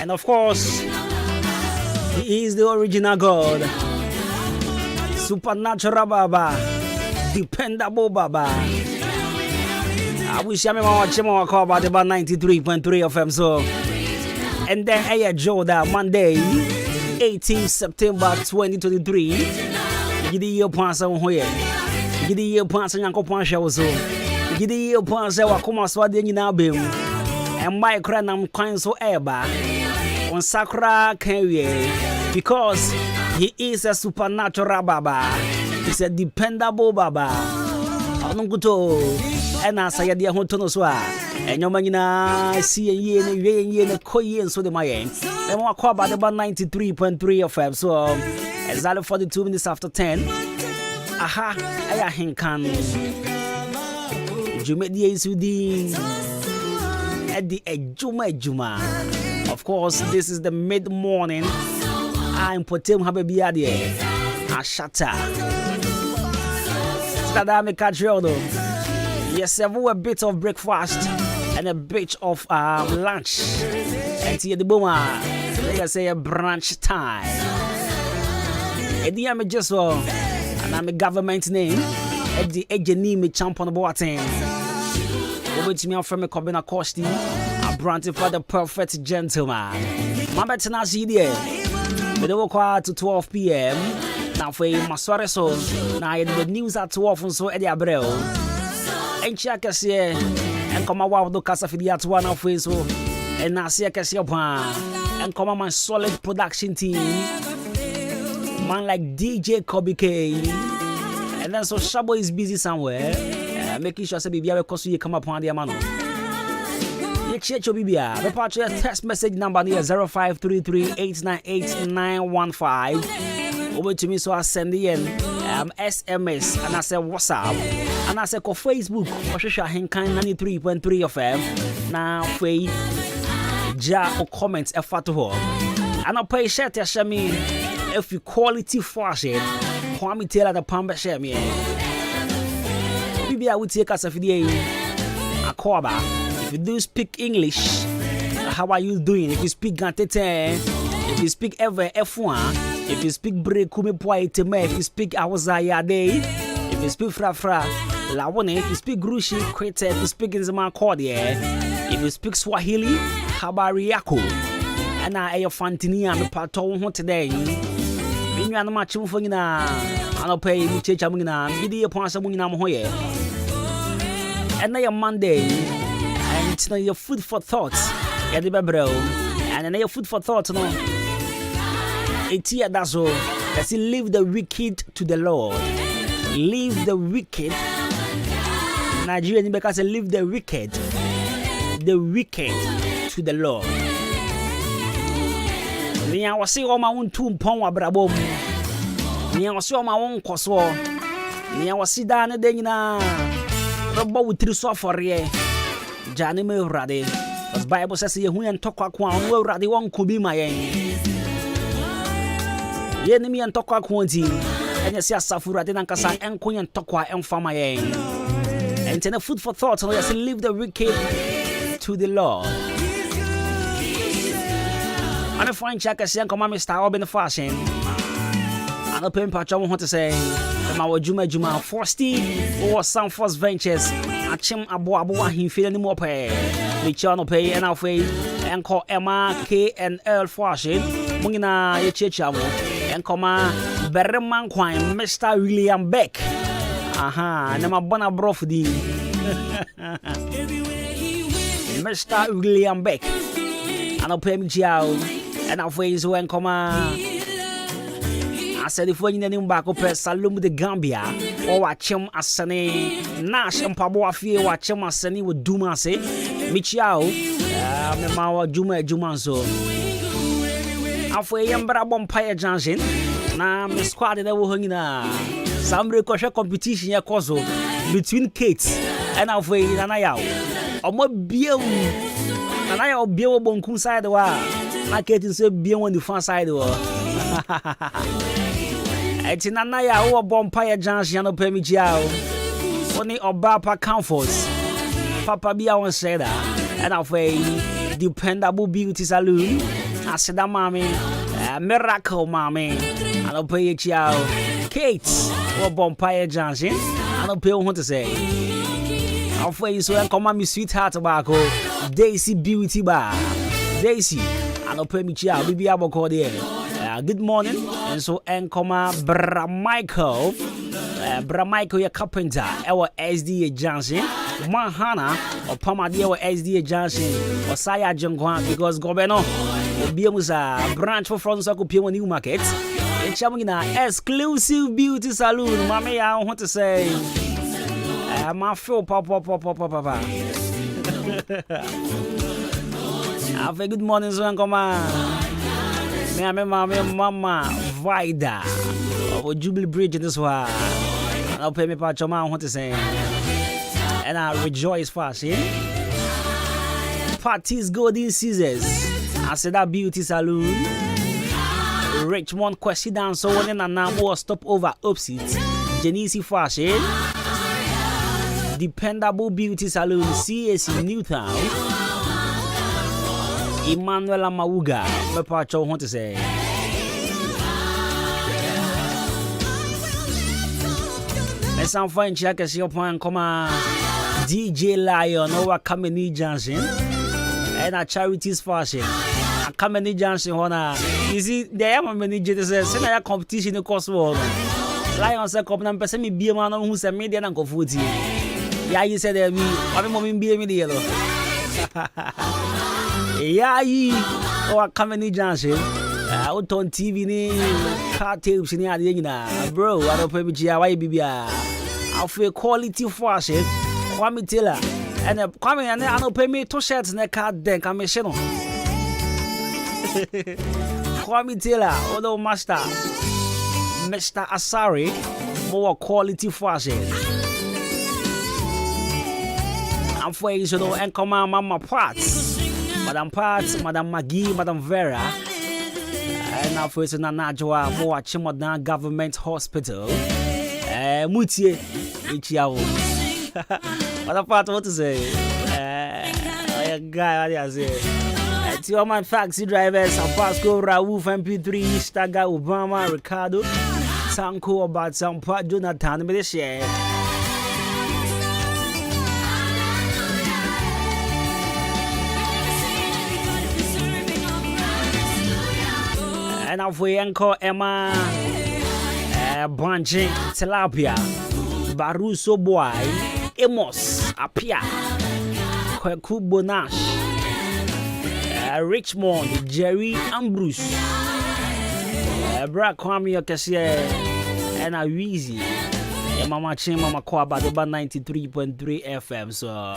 And of course, He is the original God. Supernatural Baba. Dependable Baba. I wish I watch him call about 93.3 FM. So, and then I Joe that Monday, 18 September 2023. Gidi year pansa hoye. Gidi year pansa yanko pansha wazo. Gidi year pansa wakuma swade nyina bem. And my crown am kwan so eba. On Sakura Kenye, because He is a supernatural Baba. He's a dependable Baba. Anunguto, and I say the Hontonoswa, and your manina see a year and Koyi and so the Mayan. And what call about 93.3 FM. So, exactly 42 minutes after 10. Aha, I Ahenkan. Adwuma-Adwuma at the Adwuma-Adwuma. Of course, this is the mid-morning. I'm Potem Habibiadi. Ashata. Stadame Kadriodo. Yes, I have a bit of breakfast and a bit of lunch. And here the boomer, they say a brunch time. And the I'm just and I'm a government name. At the Ejeni me champion board team. Over to me from a Kobina Kosti. Granted for the perfect gentleman. My better not see there. We don't go to 12 p.m. Now for Masware so now the news at 12 and so Eddie Abreu. And check us here and come out of the casa for the at one of so and now see us here and come on my solid production team. Man like DJ Kobe K. And then so Shabo is busy somewhere. Making sure say you come upon the man. Check your BBA. The part your text message number near 0533-898-915. Over to me, so I send in SMS and I say WhatsApp and I say call Facebook. Promotional Ahenkan 93.3 FM. Now, pay ja or comments a photo. And I'll pay share to share me if you quality fashion. How me tell the pamba share me. BBA will take us a video. A quarter. If you do speak English, how are you doing? If you speak Gantete, if you speak ever F1, if you speak Brekumi Poiteme, if you speak Awazayade, if you speak Frafra, Lawone, if you speak Grushi, Krete, if you speak Nzama Kodie, if you speak Swahili, habari yako. And I am Fantinia, me pato today. Binu ana machimu fongina, ano pay mi checha mungina, bidi upon some mungina moye. And I am Monday. And it's your food for thought, and your food for thought, no. It's here, that's all. That's it, leave the wicked to the Lord. Leave the wicked. Nigerian because leave the wicked to the Lord. Me, I was saying all my own tomb, Pong, Brabom. Me, I was saying my own Coswo. Me, I was sit down and then, Robo with 3 so for ye. Jani me rade. As Bible says ye hu en tokwa kwa we rade won ko bi ma yen. Ye ni mi en tokwa kwa nti. Enye se asafu rade nan kasa enko yen tokwa emfa ma yen. And ten food for thought, so yes, leave the wicked to the Lord. And a fine check as young command Mr. Urban Fashion. And a pen patch I want to say my Adwuma-Adwuma Frosty or some First Ventures. Achim Abu he feel any more pay. The channel pay and our way and call Emma KNL Fashion. Mungina Yechichavo and comma Berreman Quine, Mr. William Beck. Aha, Nema Bona Brofdi. Mr. William Beck. I'll pay me chiao. And I'll face when come on. I said if when you name back up Salum de Gambia or watch him as Sane Nash and Pabo Afie watch him as Sane with Duma say Michiao Memawa Adwuma-Adwuma so After a Yambra Bompire Junction na me squad that will hang na some recording competition ya kozo between Kate and After Nanaya Omo Bio Nanaya Bio Bonkum side wa na Kate say Bio on the front side wa Eti Nanaya who Bompire Junction no pay me jiao Only Obapa Comforts Papa Bia one said that and After Dependable Beauty Saloon I said that mommy Miracle mommy I don't pay it y'all Kate or Bompire Johnson I don't pay what to say I'll for you so I come on me sweetheart tobacco Daisy Beauty Bar Daisy I don't pay me y'all baby I will call there good morning and so and come Bra Michael your carpenter our SDA Johnson Mahana or Pamadia or SDA Johnson or Saya Jongwan because Gobeno Biamusa branch for France Pio New Market. It's Chamina exclusive beauty saloon. Mammy, I want to say my feel papa. Have a good morning, son. Come on. Mama Vida or Jubilee Bridge in this one. I'll pay me part of my want to say. And I rejoice fast, yeah? Parties golden scissors. I said that beauty saloon. Richmond question down so one and now more stop over opposite. Genesi fashion. Dependable beauty saloon CAC Newtown. Emmanuel Mauga. My part want to say. Let's find check as your point come on. DJ Lion over Kameni Johnson and a charities fashion. A Kameni Johnson, you see, there are many judges. Send a competition in cost world. Lion said, "Come and person me be a man who's a media and go food." Yeah, you said that me. I'm going to be a media. Yeah, or Kameni Johnson. Out on TV, car tapes in the bro. I don't pay me. Why be I feel quality fashion. Kwame Taylor and Kwame and I don't pay me 2 shirts in the card then come channel. Kwame Taylor, although Mr. Asari, more quality fashion. I'm for you to know and come on Mama Parts, Madam Maggie, Madam Vera, and now for Najwa, more Chimodan Government Hospital, Mutie, Ichiao. What about what to say? Guy, what do you say? To all my taxi drivers, Pasco, Raouf, MP3, Staga, Obama, Ricardo, Sanko, about some part, Jonathan, but this year. And now for Yanko, Emma, Branching, Tilapia, Baruso Boy. Amos Apia Kweku Bonash Richmond Jerry Ambrose Bra Kwame Okese and a Weezy Mama Chin Mama Kwa Badoba 93.3 FM so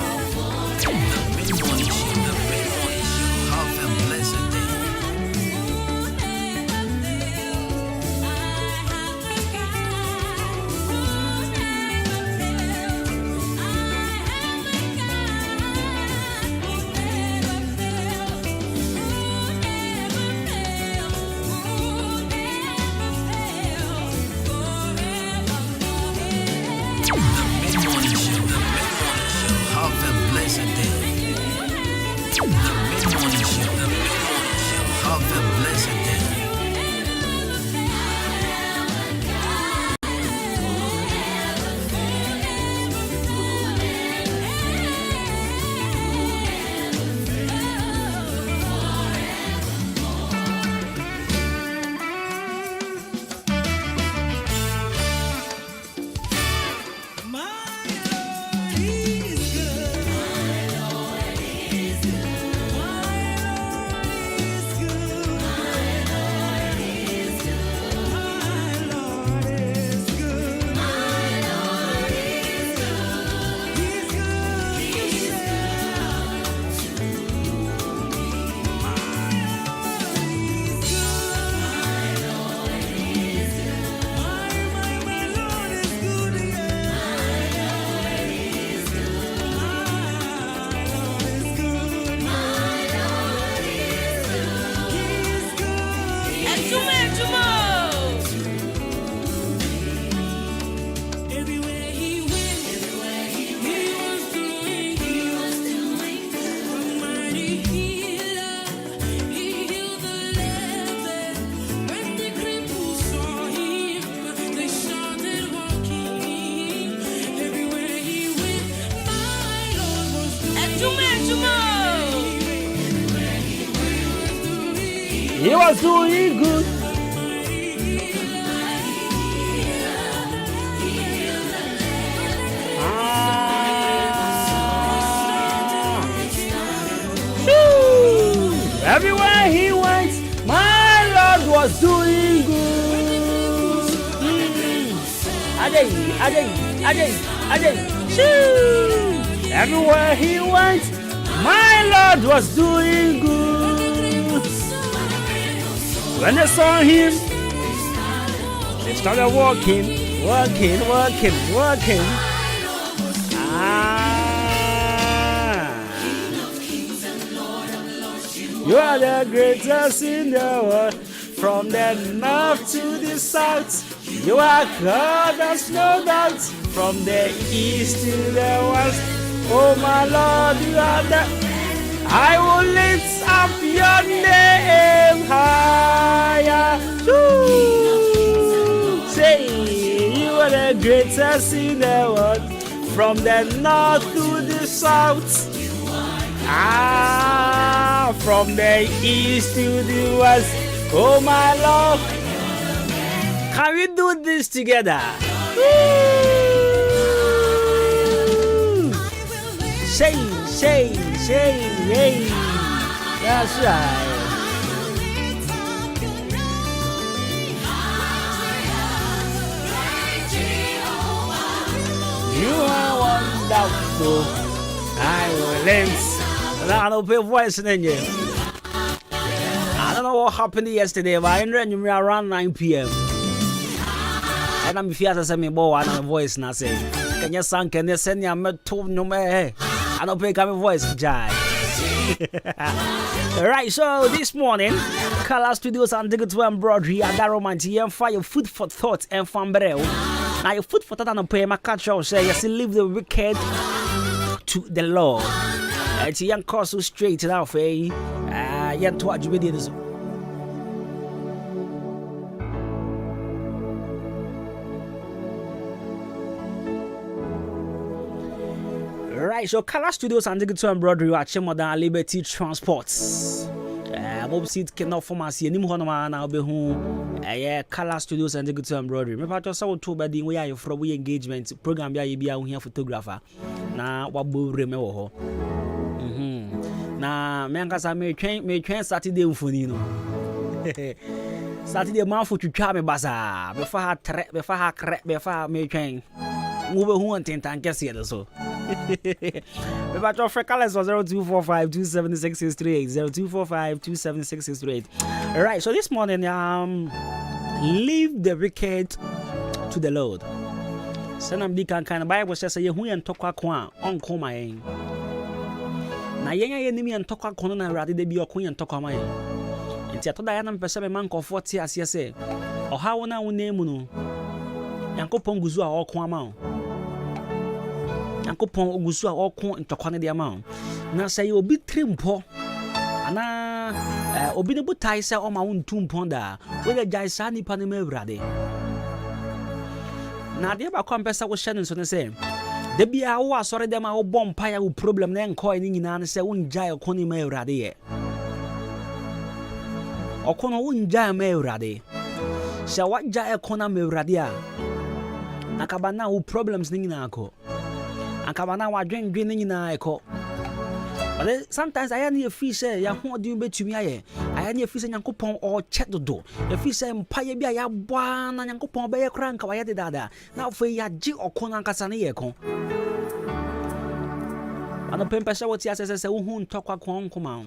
He was doing good. Everywhere he went, my Lord was doing good. Everywhere he went, my Lord was doing good. When they saw him, they started walking. You are the greatest in the world, from the north to the south. You are God, there's no doubt, from the east to the west. Oh my Lord, you are the. I will lift up your name higher. Say, you are the greatest in the world, from the north to the south. From the east to the west. Oh my Lord, can we do this together? Say, hey. That's right. You are wonderful. I will live. I don't pay voice in you. I don't know what happened yesterday, but I ended around 9 p.m. And I'm feared to send me more and a voice and I say, can you sing? Can you send me a tone? No, I don't pay my voice, Jai. Right, so this morning, Color Studios and Digital Embroidery at Adwuma-Adwuma and for your food for thought and fun. Now, your food for thought and pay my catch out say, yes, leave the wicked to the Lord. It's a young course so straight now for young to what you did. Right, so Color Studios and Digital Embroidery are Modern Liberty Transports. Mob seat cannot form us any more now be home. Color Studios and Digital Embroidery. Me part also to by the way you from we engagement program be here photographer. Na wabu remewo. Na me ankasa me train Saturday mfoni no. Saturday man for twitwa me basa. Be fa ha tre, be fa ha kre, be fa me train. Wo be hu antentan kese de so. We batch of Freckles 0245276638 0245276638. Alright, so this morning leave the wicked to the Lord. Senam di kan Bible says ye hu en tokwa kwa onko mayen. Na yenya ye nimi en tokwa kono na rade de bi okon en tokwa mayen. Enti atoda ya na mpese me man kofo ti ase se. Oha wona wonemu no. Yankopon guzu a okon ama. Yankopon ogusu a okon ntokwane de ama. Na say obi trimpo ana obi ne butai se o ma wontum ponda. We the jai sa nipa ne mawrade. Na de ba kwa mpesa wo hye no so ne se. De bia wo asore dem a wo bompa ya wo problem na enko ni nyina ne se won jai okon ni mawrade ye. Okon won jai mawrade. Se wa jai okon na mawrade a. Akaba na wo problems ni nyina akọ. Akabana wa dwen nyina eko. But sometimes I need a fish say ya ho de betumi aye. I need a fish Nyankopon or check do. The fish say mpaye bia ya bwa na Nyankopon be ye kra nka wa ye de dada. Na ofo ya gi okon ankasa ne ye kon. Ana pempesa woti asese se wo hu ntokwa kon koma.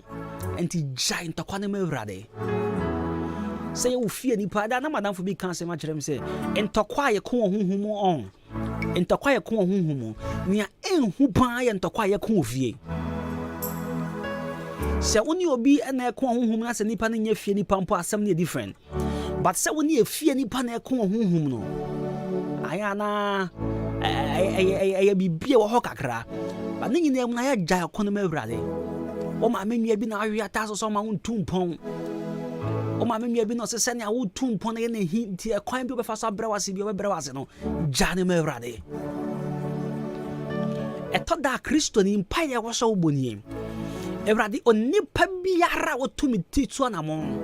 Enti jai ntokwa ne mawrade. Say you fear nipa da na madam for bi kan se ma kire me say ntokwa ye kon honhum on. Ntokwa ye kon honhum nia enhu pan ye ntokwa ye kon ofie. Se woni obi na kon honhum na se nipa na nya fie nipa mpo asem na different. But se woni e fie nipa na kon honhum no. Aya na ay bibie wo ho kakra. Ba ne nyina mu na ya gya kon ma awurade. O ma menua bi na awe ata so ma wontum pon. O ma menua bi no se se ne a wotum pon na ye na hinti e kwan bi be fa so brewase bi o brewase no gya ne ma awurade. Etoda Kristo ni mpaye wo so oboni. Awurade onipa biara wotumi titu anamon.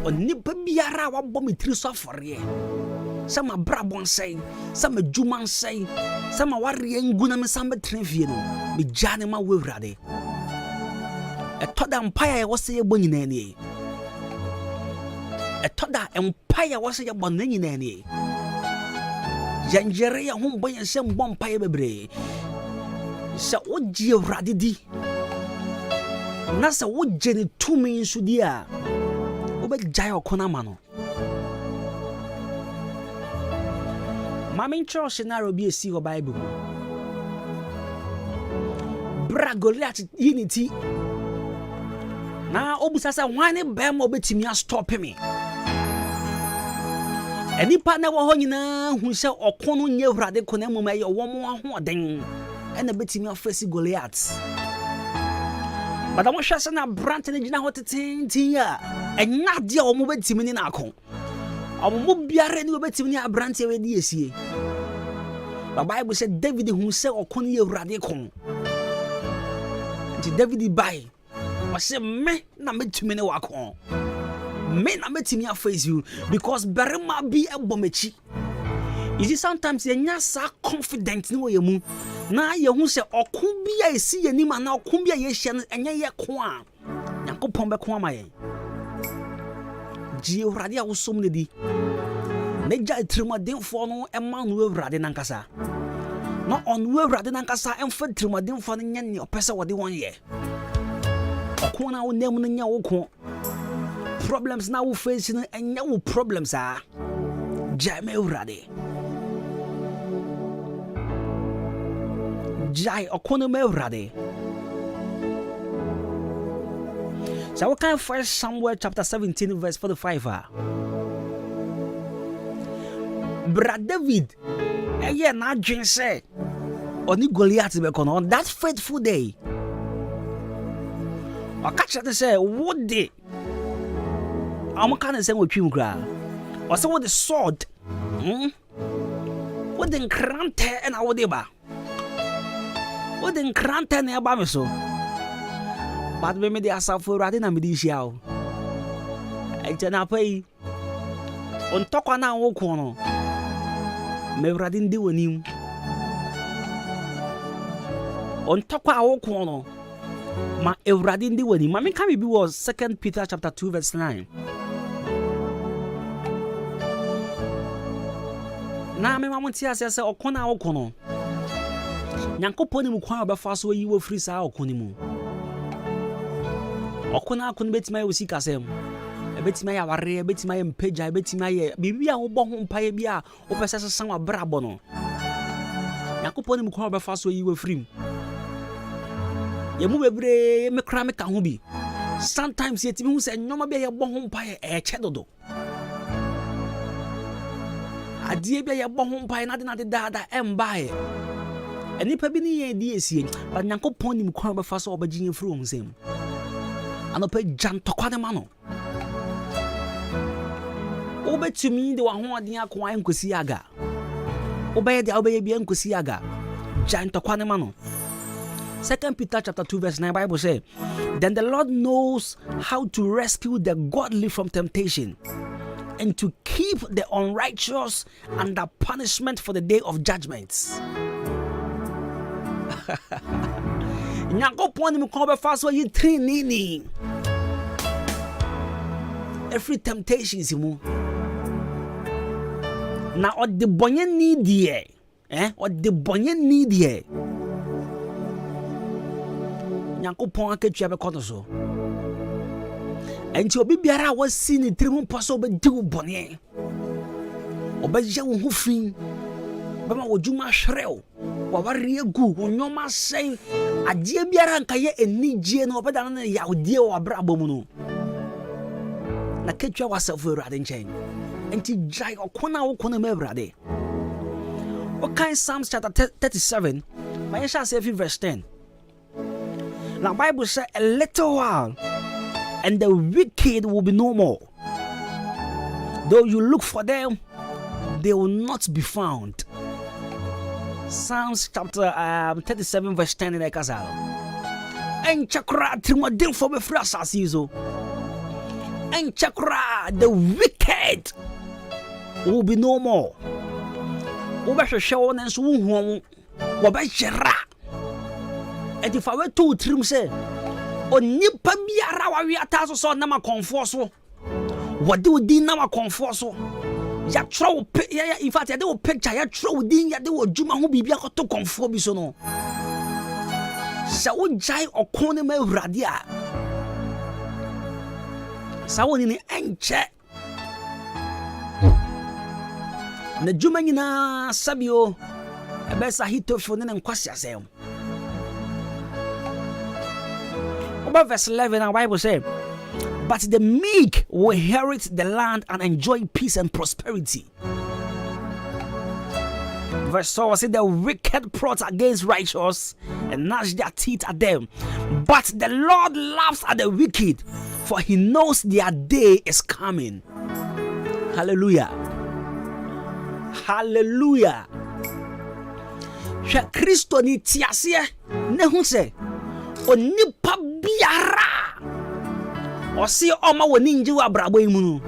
onipa biara wa bɔ me tiri so afɔre sama brabon say sama juman say sama warrior nguna me sama trenfie no me jane ma wewrade etoda empire wo se yebɔ nyina ni etoda empire wo se yebɔ nyina ni yanjere ya ho bɔ yɛnsɛ mbɔ empire bebre sɛ wogye wrade di na sɛ wogye ne tumi nso di a wobɛgyae ɔkona ma no Mami nkyerɛ scenario bi esi wɔ Bible mu. Bra Goliath unity. Na obusa sɛ wan ne bɛrima obetimi a stop me. Enipa na wɔ hɔ nyinaa hu sɛ ɔko no nye Awurade ko na mmom ɛyɛ wɔn ahoɔden ɛna betimi afɛsi Goliath. Bada mo hwɛ sɛ na brant ne gyina hɔ tetentin a ɛnya de a wɔn betimi ne na ako. Omo biara ni obetimi ni abrante we di esie. The Bible said David hu se okon ye Awurade kon. Nti David bai. O se me na metumi ne wakon. Me na metimi aface you because berema bi ebomechi. You see sometimes you nya sa confident ni wo ye mu. Na ye hu se okon bi a esi ye ni ma na okon bi a ye hye no enye ye kon a. Nyankopon be kon ama ye. Ji Awurade a wo som ne di. Neja trimadenfo no ema no Awurade nankasa. No on Awurade nankasa emfa trimadenfo no nya ne opese wode won ye. Okon na wo nem no nya wo kon. Problems na wo face no enya wo problems a. Jai me Awurade. Jai okon me Awurade. So we can first Samuel chapter 17 verse 45. Brother David, eye na dwen say oni Goliath be kono on that faithful day. O catch that say what day? Am kan say wotwim kra. O say what the sword. What the krante and awode ba. What the krante na ba me so. But me de asafo Awurade na me di hia o. Eje na pai. On tokwa na wo ko no. Me Awurade ndi wonim. On tokwa wo ko no. Ma Awurade ndi wonim. Ma me kan bi was 2 Peter chapter 2 verse 9. Na me ma monti ase se okona wo ko no. Nyankopon ni mu kwan obefa so yi wo free sa okoni mu. Okona akon betima ye sikasem betima ya ware betima ye mpeja betima ye bibia wo bo ho mpaye bia wo pese sesan wa brabo no yakopon mu kwa befa so yi we frim ye mu bebre me kra me ka ho bi sometimes ye timi hu se nyoma bia ye bo ho mpaye e che dodo adie bia ye bo ho mpaye na de dada embaye enipa bi ni ye di esie ba yakopon mu kwa befa so obagin fru ho sem anope jantokwa de mano obetumi de wa ho aden akwa enkosi aga obeye bia enkosi aga jantokwa de mano 2 Peter chapter 2 verse 9 Bible say then the Lord knows how to rescue the godly from temptation and to keep the unrighteous under punishment for the day of judgment. Nyankopon ni ko be fa so yi trinini every temptation is mu na od de bonye ni die od de bonye ni die Nyankopon akatwa be kono so enti obi biara wasi ni trimu poso be di wo bonye obaje wo hu fin bama wo juma hrew wa ware gu wo nyoma sei adie biara nka ye enigye na obeda na ya odie wo abrabo mu no na ketwa wasafo Awurade nchen enti jai okona wo kona me Awurade okay Psalms chapter 37 by say verse 10 now Bible say a little while and the wicked will be no more, though you look for them they will not be found. Psalms chapter 37 verse 10 in Ekazal. En chakra trimadin for me frasa sizo. and chakra, the wicked will be no more. Over show and so who Wabashara. And if I were to trim say, O nipa biara wa wi ataso so na ma konfoso. Wode odi na ma konfoso. Ya tro ya in fact ya de o picture ya tro odi ya de o djuma ho bibia koto konfo bi so no. Sa wo jai okon ma awurade a. Sa woni ni enche. Na djuma nyina sabio ebesa hitofo ne nkwasi asem. About verse 11, our Bible says, but the meek will inherit the land and enjoy peace and prosperity. Verse 12 says, the wicked plot against righteous and gnash their teeth at them. But the Lord laughs at the wicked, for he knows their day is coming. Hallelujah. Hallelujah. Christo ni tiasie ne hu se onipa biara osi oma woni nji wa brabo imu no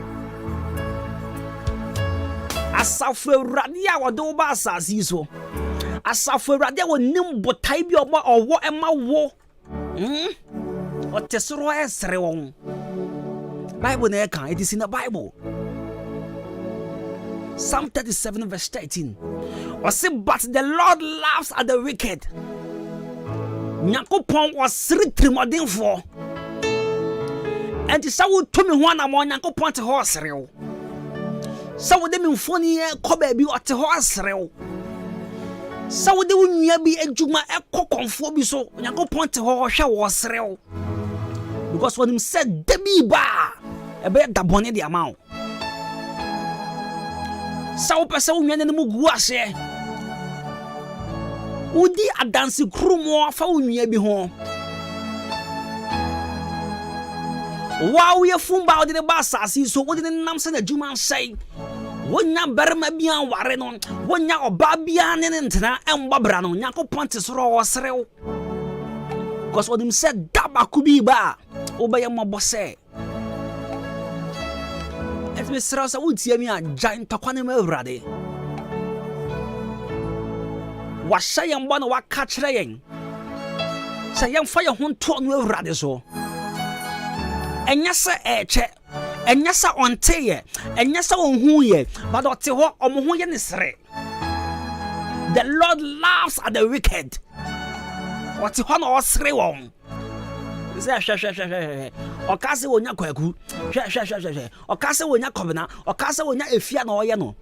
asafu awurade a wode wo ba asase so asafu awurade wonim botai bi owo ema wo otesoro esere won Bible na kan, it is in the Bible. Psalm 37 verse 13. Or say, but the Lord laughs at the wicked. Nyankopon was retrimodin for. And the saw to me one among Nyankopon to horse rail. So would them in funny cobe be at the horse rail. So would they be a juma a cock on phobi so Nyankopon to horse was rail. Because when him said Debbie bar a bit the bonnet the amount. So person when the muguase. Udi a dancing crew more for me be home. While we are from about the bassassi, so what did the Namson the Juman say? When ya Bermabian Warren on, when ya or Babian and Babrano, Yako Pontis Raw Srel. Because what him said, Dabakubi bar, obey a mobose. As Miss Rosa would see me a giant Tokonimo Radi. Was saying one of what catch laying. Say young fire won't turn with Radiso. And yes, sir, and yes, sir, on tear, and yes, sir, on who ye, but what to what on who is re. The Lord laughs at the wicked. What to one or three one. Or castle when you're quaku, or castle when you're coming, or castle when you're a fian or yano.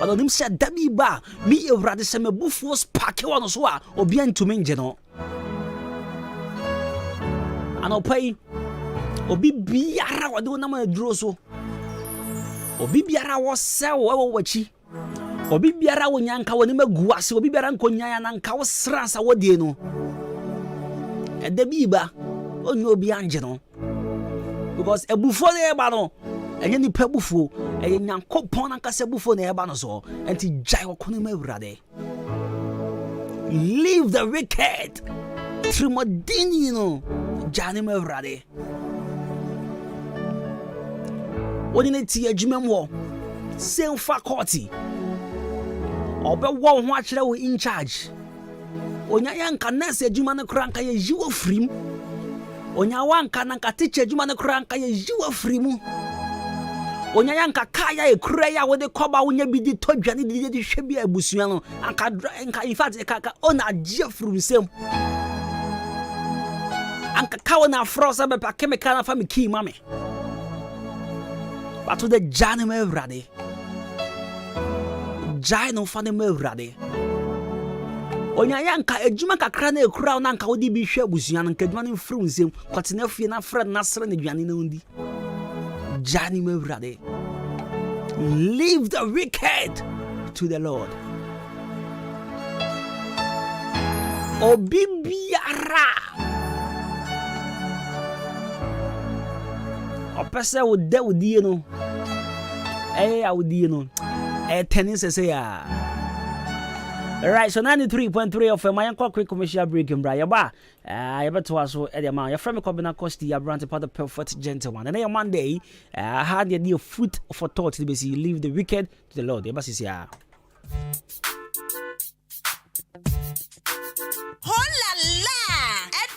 But him said, Debbie bar, me a radisem a buffos pack on us or bien to me, general. And I'll pay. Obi biara wado na ma duro so obi biara wo sell wo wachi obi biara wo nyanka woni magu ase obi biara nkonya ya na nka wo sransa wodie no ede biba onyo obi anje no because ebufo na eba no enye ni pebufo enye nyankopon na nkase bufo na eba no so enti jai okone ma wurade leave the wicked trimodini no jani ma wurade. What in it, a Jimmo, same faculty, or be one watch in charge. On your young can say Jumana Cranka, you are free. On your one can teach a Jumana Cranka, you are free. On your young Kaya, a craya with the coba when you be the top Janny, the should be a Busiano, and can drink in fact a caca on a Jeffrey same. And cacao and a frost up a chemical family key, mammy. But to the Johnny Mevradi, Jino Fanny Mevradi. On your yanka, a Jumaka crane, a crown, and Kaudi be sure with Yan and Kedman fruits him, but enough in a friend Nasser and Janinundi. Johnny Mevradi. Leave the wicked to the Lord. O Bibiara. A person would deal with you know. I would you know. A tennis say, Right, so 93.3 of my uncle quick commercial break in Brayaba. I bet to us at the amount. Your friend Cobina Costi, your brand part the perfect gentleman. And then Monday, I had the idea of food for thought to be leave the wicked to the Lord. The bus is here. Hola la!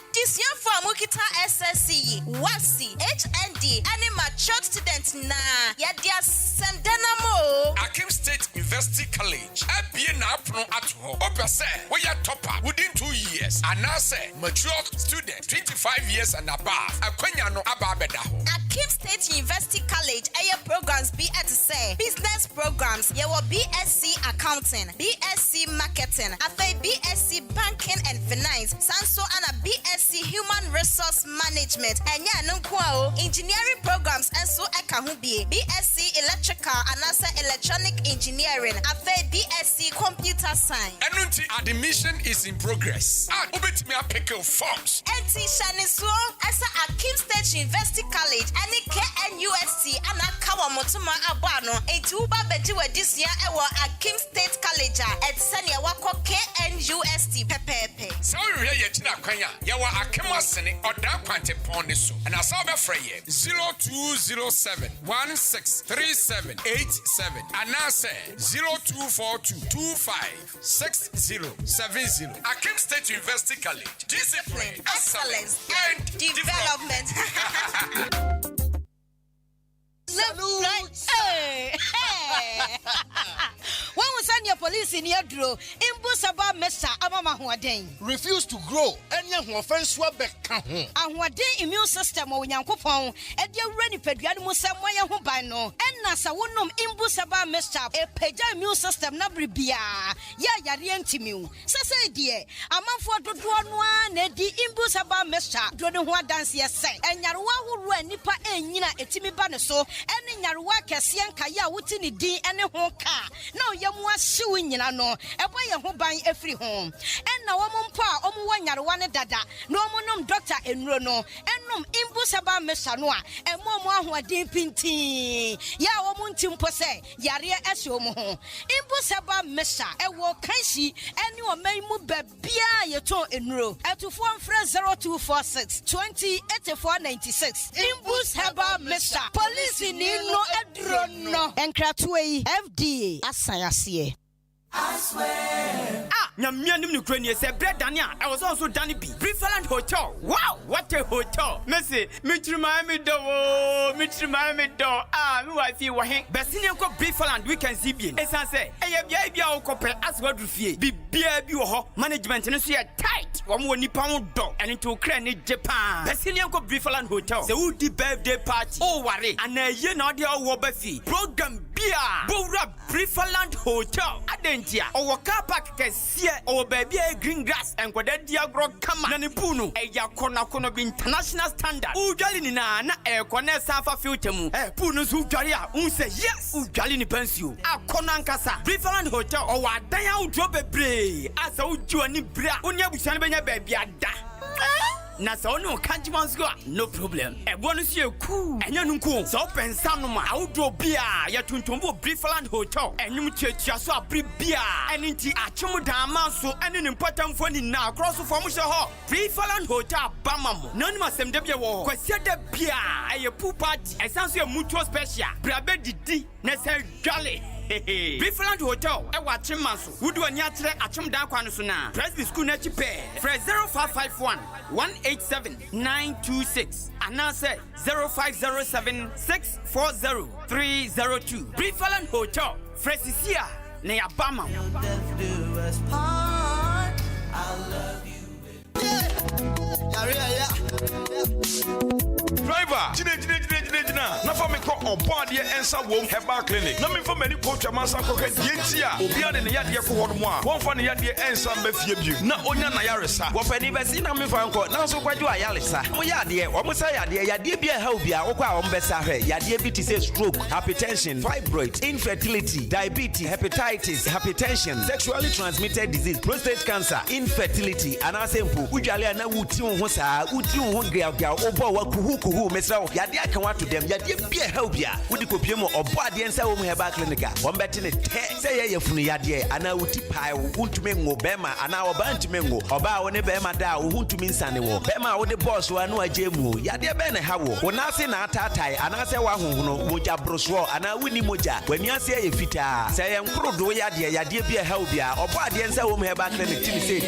Edition for Mukita SSC, WASI, HND, and matured students na. Yadia Sandanamo. Akim State University College. ABN Apno at home. Opese, we are topper within 2 years. And now say, mature student, 25 years and above. Akwenyano ababedaho. Akim State University College, air programs be at say, business programs, yawa BSc Accounting, BSc Marketing, afe BSc Banking and Finance, Sanso and a BSc Human Resource Management, and ya nunkwao, engineering programs and so ekahubi, BSc Electrical and also Electronic Engineering, afe BSc Computer Science. Enunti admission is in progress. And ubit me a pick of forms. NT Shaniso, as a Akim State University College, and KNUST, and a Kawamotuma Abano, a tuba bejiwa this year, Akim State College, at Sanya Wako KNUST Pepe. So we are yet in Akanya, Yawa Akimasini, or Dakwante Pondiso, and I saw the Frey 0207 163787, and now say 0242 256070. Akim State University College, discipline, excellence, and development. Hey! When we send your police in your draw, Imbusaba Mesa Amama Huaden. Refuse to grow, and young offense Wabeka. And what day immune system or Yankopon, and your ready pediatric Samoya Hubano, and Nasa Wunum Imbusaba Mesa, a peja immune system Nabribia, Yarientimu. Sasa dear, a month for the one, Eddie Imbusaba Mesa, Dronua dance yes, and Yarwa who ran Nipa and Nina Etimi Banaso, and in Yarwa Cassian Kaya Wutini D and a honka. No, Yamwa suing in no, a boy who buying every home. And now Pa, Omuan Dada, no monum doctor in Rono, and num Imbusaba Mesanoa, and Momo who are deep in tea. Ya Omuntim Pose, Yaria Esomo. Imbusaba Mesa, a walk Kanshi, and you may move Bia Yato in row, at to form Fred 0246 208496. Imbusaba Mesa, police in no Edrono, and Kratway FDA, Asayasi. I swear. Nyamianim no krani say bread Dania. I was also Danny B. Briefland Hotel. Wow, what a hotel. Messi, Mitrima me do. Me wife wa hen. Besini ko Briefland weekend CBN. Esan say, bia bia o kopel as what fie. Bia bi wo ho. Management no so tight. Wo mo nipa mo do. And to krani Japan. Besini ko Briefland Hotel. Say who di birthday party. Oh worry. And ye na dia wo ba fi. Program bia. Bowra Briefland Hotel. Adentia. O car park kesi or baby green grass and kwada diagro kama na nipuno eya kono bi international standard ujali ni na kone safa filter mu puno su ujali a unse yes ujali ni pensio akona ankasa Briefland Hotel o wa dan a udro bebre asa uju ani bra onia busan benya baby ada na so no kanjiman's go no problem e bonus ye cool enya nunku so pensa no ma awdo bia ya tuntumbo Briefland Hotel enyum chiachia so abri bia eninti achum dan man so ene ne mpatamfo ni na cross form hye ho Briefland Hotel bamamo nanu masem de bia wo kwasia de bia eye pool party esanso ye mutual special brabe didi na se dwale Briefland Hotel e wa chimanso wudu anya kire achum dan kwa no so na Presby School na chipe fresh 0551 187 926 and now say 0507 640 302 Briefland Hotel Fresisia na Yabama. Driver, na for me call on board here Ensa Wom Herbal Clinic. Na me for many coach amasa koka dientia. Obia ne yade ko hodo a. Won for ne yade Ensa mafie bi. Na onya na yaresa. Wo pani besi na me fa nko. Na so kwadwo ayaresa. Mo yade, wo mo sa yade bi a ha obi a wo kwa wo mbesa hwe. Yade bi ti say stroke, hypertension, fibroid, infertility, diabetes, hepatitis, hypertension, sexually transmitted disease, prostate cancer, infertility, and asempo. Ujale na wuti ho saa, wuti ho gya obo wa kuhu mesra. Yade aka wato them yadie bia helpia wudi kopie mo obo ade nsa wo mu heba clinica won beti ne te say ye yefunu yade ana wuti pai wo huntumi ngo bema ana oba ntumi ngo oba wo ne bema da wo huntumi nsane wo bema wo de boss wa no agemu yade be ne ha wo wona se na atatai ana se wa honhono moja broswo ana wuni moja wani ase ye fita say ye nkrodo yade bia helpia obo ade nsa wo mu heba clinic timi say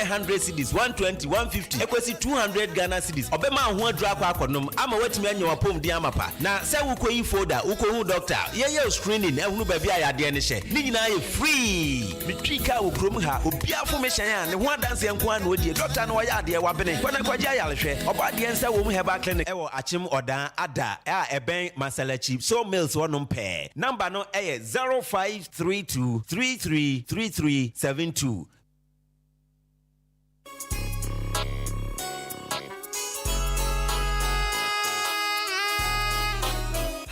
100 cedis 120 150 ekwesi 200 Ghana cedis obema ho adura akwa akonom ama watimi anya wapom di amapa na say wukoyi folder wukohu doctor ye screening ehunu ba bia yade ne hye ni nyina ye free mitwika wo krom ha obia formation ya ne ho adanse enko an odie doctor no yade wabene kwana kwaje ayalehwe oba de nsa wo mu heba clinic ewo achim odan ada a eben masalachi so mails wonom pe number no 0532333372.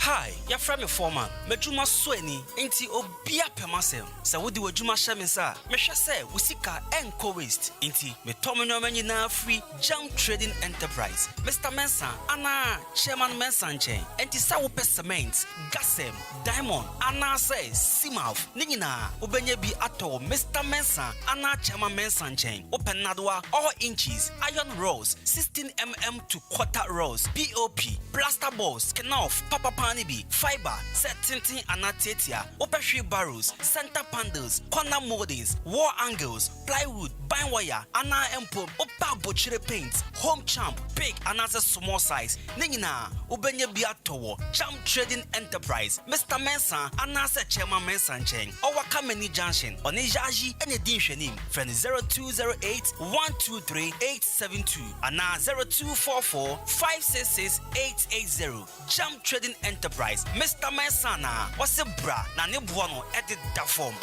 Hi, your friend me foreman. Me juma sweni enti obia pemasem. Sa wodi wajuma shame sa. Me hwe se usika enko waste. Enti me tomenyo manyi na free jump trading enterprise. Mr. Mensa ana chairman Mensa nchen. Enti sa wo pe cement, gasem, diamond ana say simaf. Ningina ubenye bi ato Mr. Mensa ana chairman Mensa nchen. Open nadwa all inches, iron rods, 16 mm to quarter rods, POP, plaster balls, kenof, papa bi fiber set tinting anatetia opeshri barrels center panels corner moldings wall angles plywood bind wire ana empo opa bochire paint home champ big another small size ningina ubenye bia towo champ trading enterprise Mr. Mensa anasa chairman Mensa nchen owa Kameni junction onijaji ene din hwenim friend 0208 123 872 ana 0244 566 880 champ trading enterprise Mr. Mensana what's a bra na ne bono edit da form.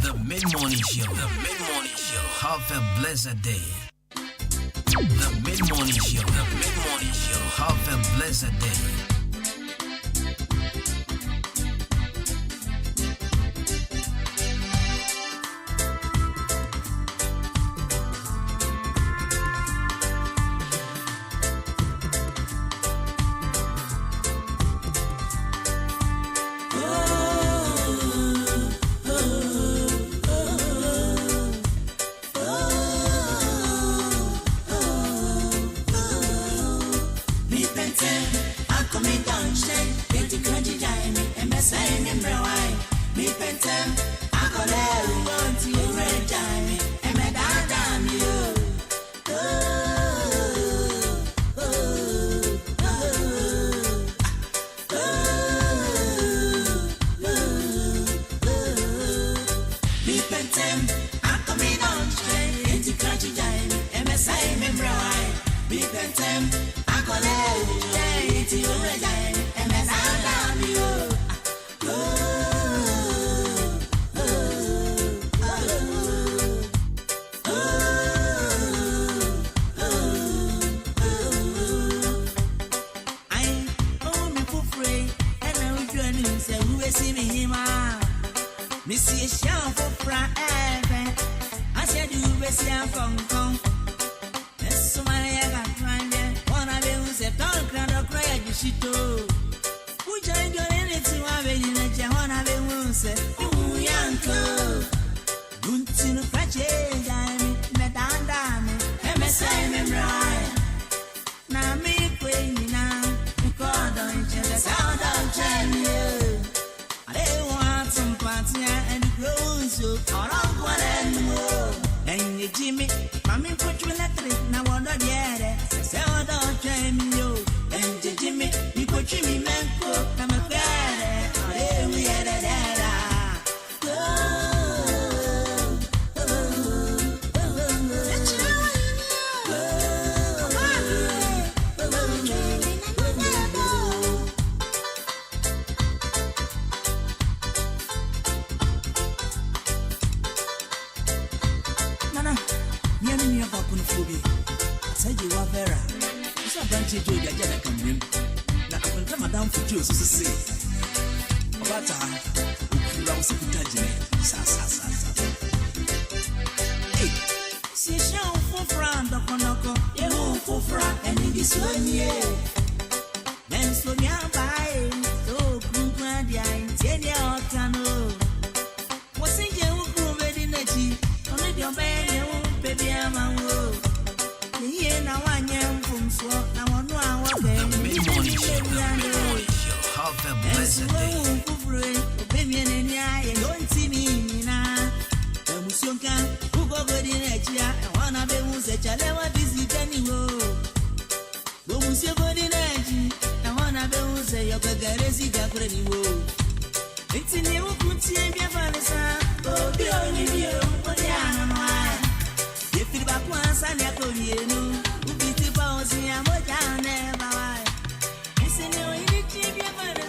The mid-morning show. Have a blessed day. The mid-morning show. Have a blessed day. Si show for Fran, Doconoko, you for Fran, and it is 1 year. Then so nearby, so Kundia in 10 years, canoe. Was it you who made in a G? Only your baby, baby, I'm a woe. Here now I am from Swat, now I know our baby. Have a blessed day. Baby, and I don't see me now. The Musunka, who go good in a chair, and one of them was a chalewa visit anywhere. Go Musia good in a chair, and one of them was a yoga garesi gaprenimo. It's in your country, and your father, oh, the only you, but the animal. If you back once, and you're going to who beat the bones in your mother, never. It's in your unity, your father.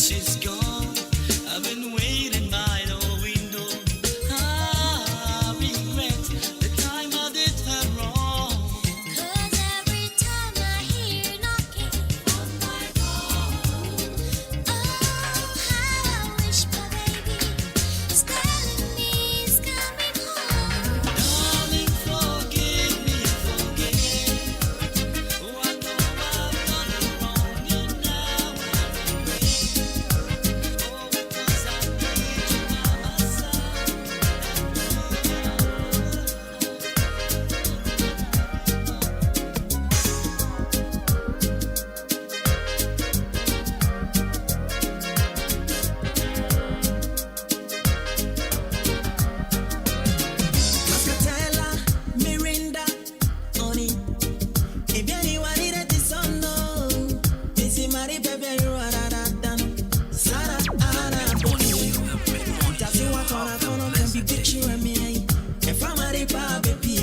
she's gone. I've been waiting by the window. I regret the time I did her wrong. 'Cause every time I hear you knocking on my door, oh, how I wish my baby is telling me he's coming home. Darling, forgive me, forgive. Oh, I know I've done wrong, you now I regret. Oh, because I need you by my side. Mascatella, Mirinda, Oni. Ebiani wanire tisono. Missy Marie Bebe Ruaradan. Sara Ana Boni. Tasi wakona kono kambi bichi wa miei. Efa Marie pa bepi.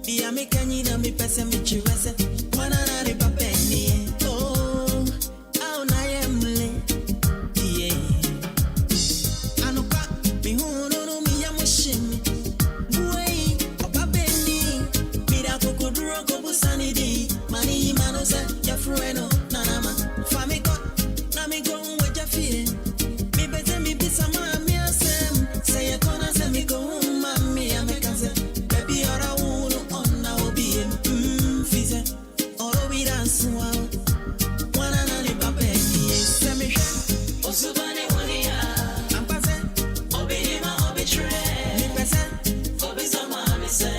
Iya mi kanyi na mi pese mi chiwese. Wana na ripa penny. Oh, au na yemle. Yeah. Anuka, mi hununu mi ya mushimi. Buei, oba bendi. Mira kukuduro kubusani di. Mani manose, ya frueno, nanama. Famiko, namigo uwe jafie. Mi bete mi bisa mami asem. Seye kona se mi go mami amekase. Baby ora unu ona obie. Fize, oro biransuwa. Wana nani papeni. Semisha, osubane wania. Ampase, obinima obitre. Mi pese, obizoma mise.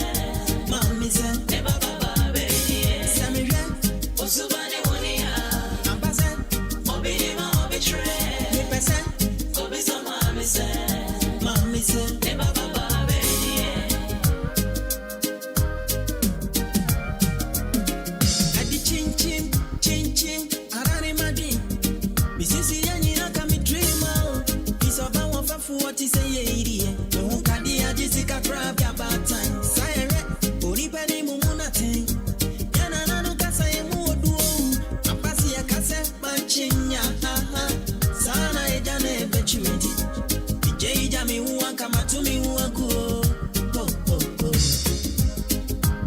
Mami se, eba baba beni. Semisha, osubane wania. Ampase, obinima obitre. Mi pese, obizoma mise. Mami se, eba baba beni. Adi chin chin, arani madi. Bisisi yanyi na kami dreamer. Isoba wafafu wati se ye idiye. Muhukadi ya jisika crab ya bad time. Sayere, uripeni mumuna ting. Yana nanu kasa ye muoduo. Apasi ya kase manchinya. Sana ejane ebechuiti. Ije ijami huwa kama tumi huwa kuo.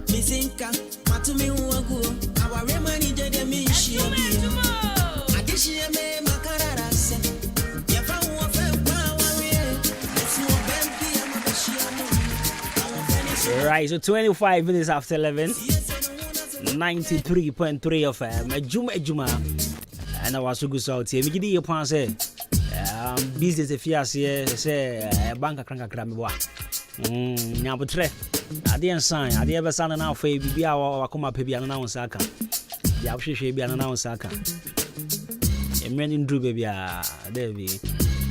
Misinka, matumi huwa kuo. Awarema ni jede mi ishie biye. Adishie me makarara se. Yefa huwa fe kwa wawie. Nesi wa bempi ya mabashia mu. Right, so 25 minutes after 11, 93.3 FM, Adwuma-Adwuma. And I was so good out here. Miki di upon say, business if you say, bank a crank a cram. Nyabutre. I didn't sign. I didn't sign now for BB. I come up baby and announce Saka. The option should be an announce Saka. A man in Drew baby. There be.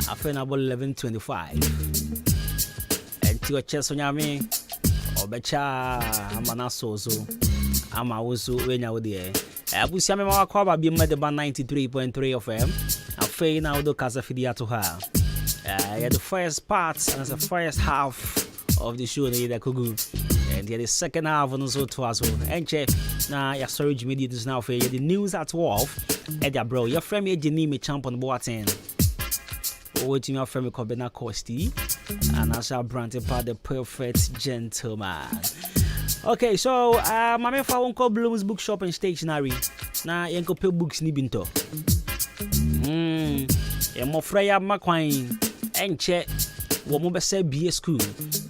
I found about 11:25. And to a chest on Yami. Or Becha, I'm an assault. I'm also when out there. I will see my cover be made about 93.3 FM. I feel now the Casafidia to her. The first part and the first half of the show that could go. And the second half on so to us. And check now your storage media is now for the news at 12. And your bro, your friend me Jenny champ on board 10. Waiting your friend Kobena Costi. And as our brand part the perfect gentleman. Okay, so my man for Uncle Bloom's bookshop and stationery. Na yenko pe books ni binto. E mo freya makwan enche wo mo be say BA school.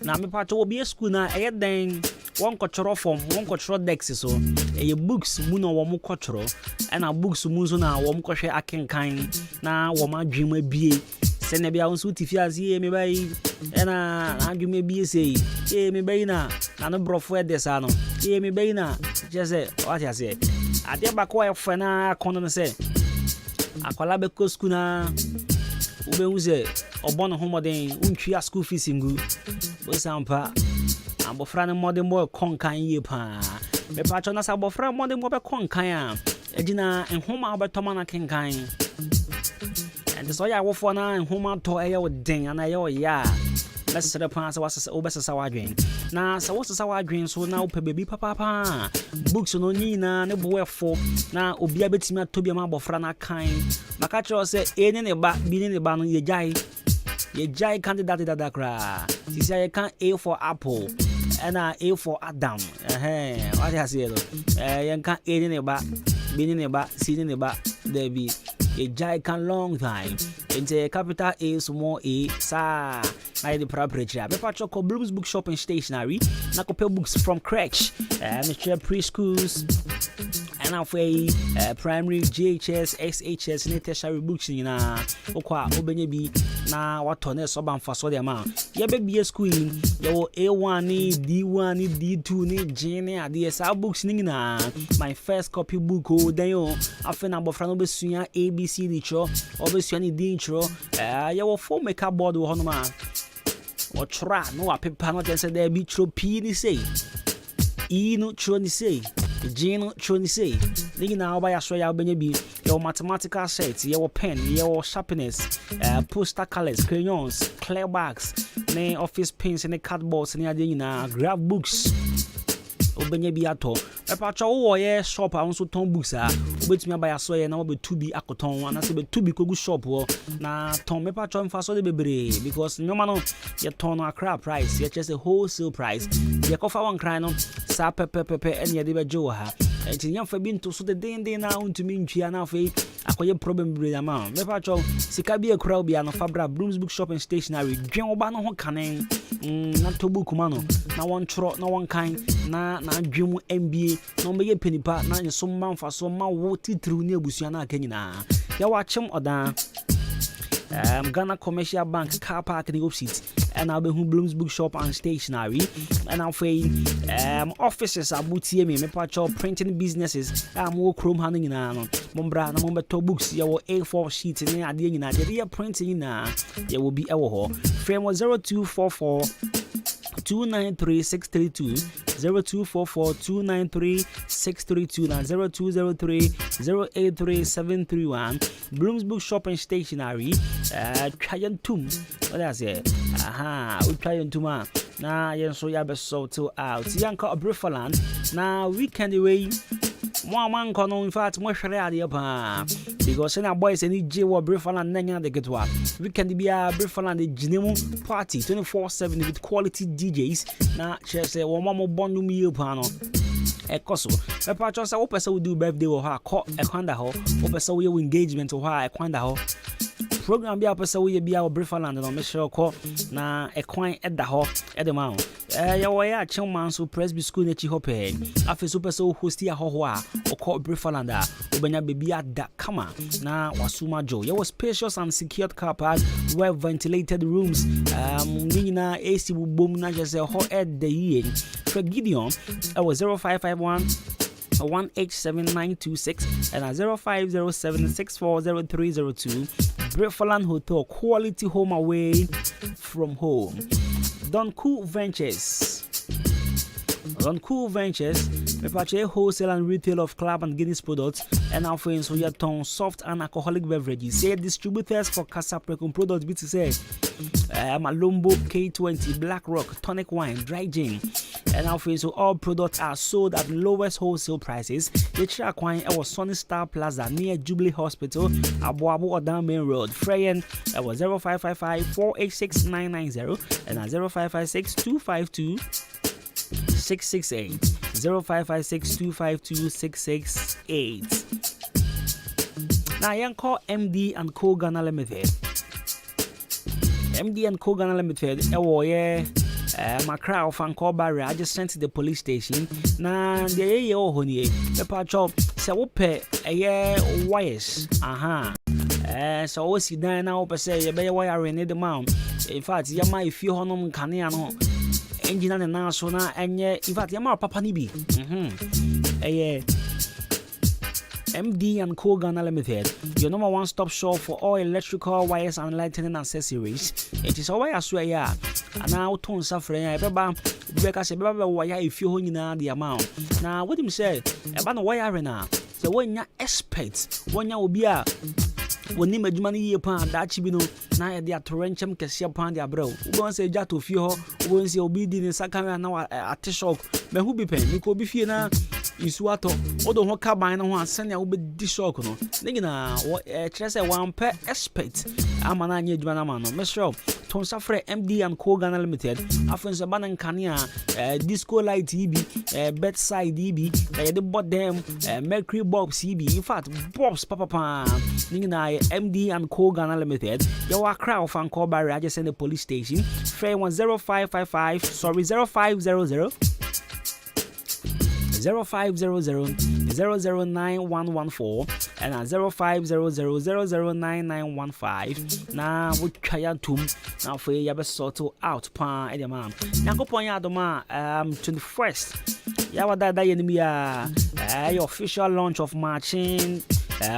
Na me part wo BA school na e den one cultural form, one cultural dex so e books mu no wo mo cultural and a books mu so na wo mo kohwe akenkan na wo ma dwuma BA. Se na bia unsu tifiazi me bai na adwuma BA sei. Me bai na no brofo e desa no. Me bai na just say what you say. Ade ba ko e fana kono say akwala be ko school na ube uze obono homoden untwi a school fees ngu bo sampa abofra ne modern boy konkan ye pa me pa chona sa abofra modern boy be konkan a ejina enhoma obetoma na kenkan and so ya wofo na enhoma to eye odin ana ye oya Let's set up as was over Sawadrin. Now, so what's a Sawadrin? So now, baby papa. Books on Nina, no boy for now, Obia Betima Toby Mabo Frana kind. Macacho said, ain't a back being a ban ye jai. Ye jai candidate that cry. She said, I can't A for Apple. And A for Adam. What I say, you can't aid in a back, being in a back, sitting in a back, there be a giant long time. Into a capital A, small A, sir. I the property. I patch called Bloom's Bookshop and Stationery. Nakope books from crèche, Mr. Preschools, and of a primary JHS, SHS, and tertiary books in Okwa, Obenyebi, na what on this soban for so the amount. Ya baby a school, your A1, D1, D2, Jane, the SR books nina. My first copy book, oh, then you, after number from Obesuya, ABC, the show, Obesuani, the intro, your full makeup board, Honoma. Or try no a paper not say there be true P ni say E no true ni say G no true ni say Nigga now by a show ya be your mathematical sets, your pen, your sharpness, poster colors, crayons, clear bags, ne office pins and the cardboards and the graph books. Obenye bi ato epacho wo ye shop a nso ton books a obetumi aba ya so ye na wo be to bi akoton ana se be to bi kogu shop wo na ton mepacho mfa so de bebre because nyoma no ye ton no akra price ye just a wholesale price ye kofa wan kran no sa pepe en ye de bejo ha enti nyamfa bi nto so de den na untumi ntwia na afei akoye problem bebre ama mepacho sika bi ekura obi ano fabra Bloom's Bookshop and Stationery dwen oba no ho kanen na to book ma no na won tro na won kan na adwum MBA no be ye penipa na nso manfa so ma wo titru ne abusua na aka nyina ya wa chem odan Ghana Commercial Bank car park in the opposite and I'll be Bloom's Bookshop and Stationery and I'll say offices abutie me pacho printing businesses more chrome handing in mombra na mombeto books your A4 sheet in ade nyina de printing na there will be our frame 0244 293-632 0244-293-632 and 0203-083-731 Bloom's Bookshop and Stationery Triantum what I say Triantum na yen so ya be so to out yanka obrifaland na weekend away one kono in fact mo hwere ade pa because na boys any J wo Brifaland nanya de getwa weekend be a Brifaland de ginemu party 24/7 with quality DJs na say wo mama bonu mi pa no ekoso e pa cho say wo pese wo do birthday wo ha ko ekwanda ho wo pese wo engagement wo ha ekwanda ho program bia pese wo ye bia wo Brifaland no me sure ko na ekwan eda ho ede ma ya wo ya chimman so Presby school na chi hope afi so pese wo host ya ho a o ko Brifaland a obenya baby ada kama na wasuma jo ya was spacious and secured car park well ventilated rooms nina AC bom na just ho ed the year for Gideon I was 0551 187926 and 0507640302 Brifaland Hotel quality home away from home. Don Cool Ventures, Mepache wholesale and retail of club and Guinness products and our friends who yet ton soft and alcoholic beverages. Say distributors for Casa Precon products be to say Malombo K20 Black Rock tonic wine dry gin. And our friends who all products are sold at lowest wholesale prices. The track wine was Sunny Star Plaza near Jubilee Hospital, Abu Odan Main Road. Freyen was 0555-486-990 and 0556-252-668. 0556-252-668. Now, young call MD and Co Ghana Limited. MD and Co Ghana Limited. My crowd fan call barrier. I just sent to the police station. Now, the honey, the patch up. So, pay a wires. So, what's he done now? Per se, you better wire in the mount. In fact, you might feel honum caniano. Engine and national, and yet, in fact, Yama Papa Nibi. MD and Co Ghana Limited, your number one stop shop for all electrical wires and lighting accessories. It is always as well, yeah. And now, tone suffering, I remember because I remember wire if you hold the amount. Now, what him say about the wire now? So, when you're expert, when you will be a woni madwuma no yie pa daachi bi no na ye de atorenchem kese pa de abrɛ wo won se gya to fie ho wo won se obi di ne saka na ate shock me hu bi pen me ko bi fie na isu ato odo ho ka ban no ho asane wo be di shock no ne gina kire se wan pe expert ama na anya adwuma na ma no me sure ton safre MD and Co Ghana Limited afun se banan kania disco light EB bedside EB they bought them mercury bulbs EB in fact bulbs papa ningina MD and Co Ghana Limited you are crowd fan call barrier just in the police station frame 10555 sorry 0500 0500-009-114 and 0500-009-915 na we try to now for you be sort out pa e man yakopon ya adoma 21st ya wada da yenimi ya official launch of marching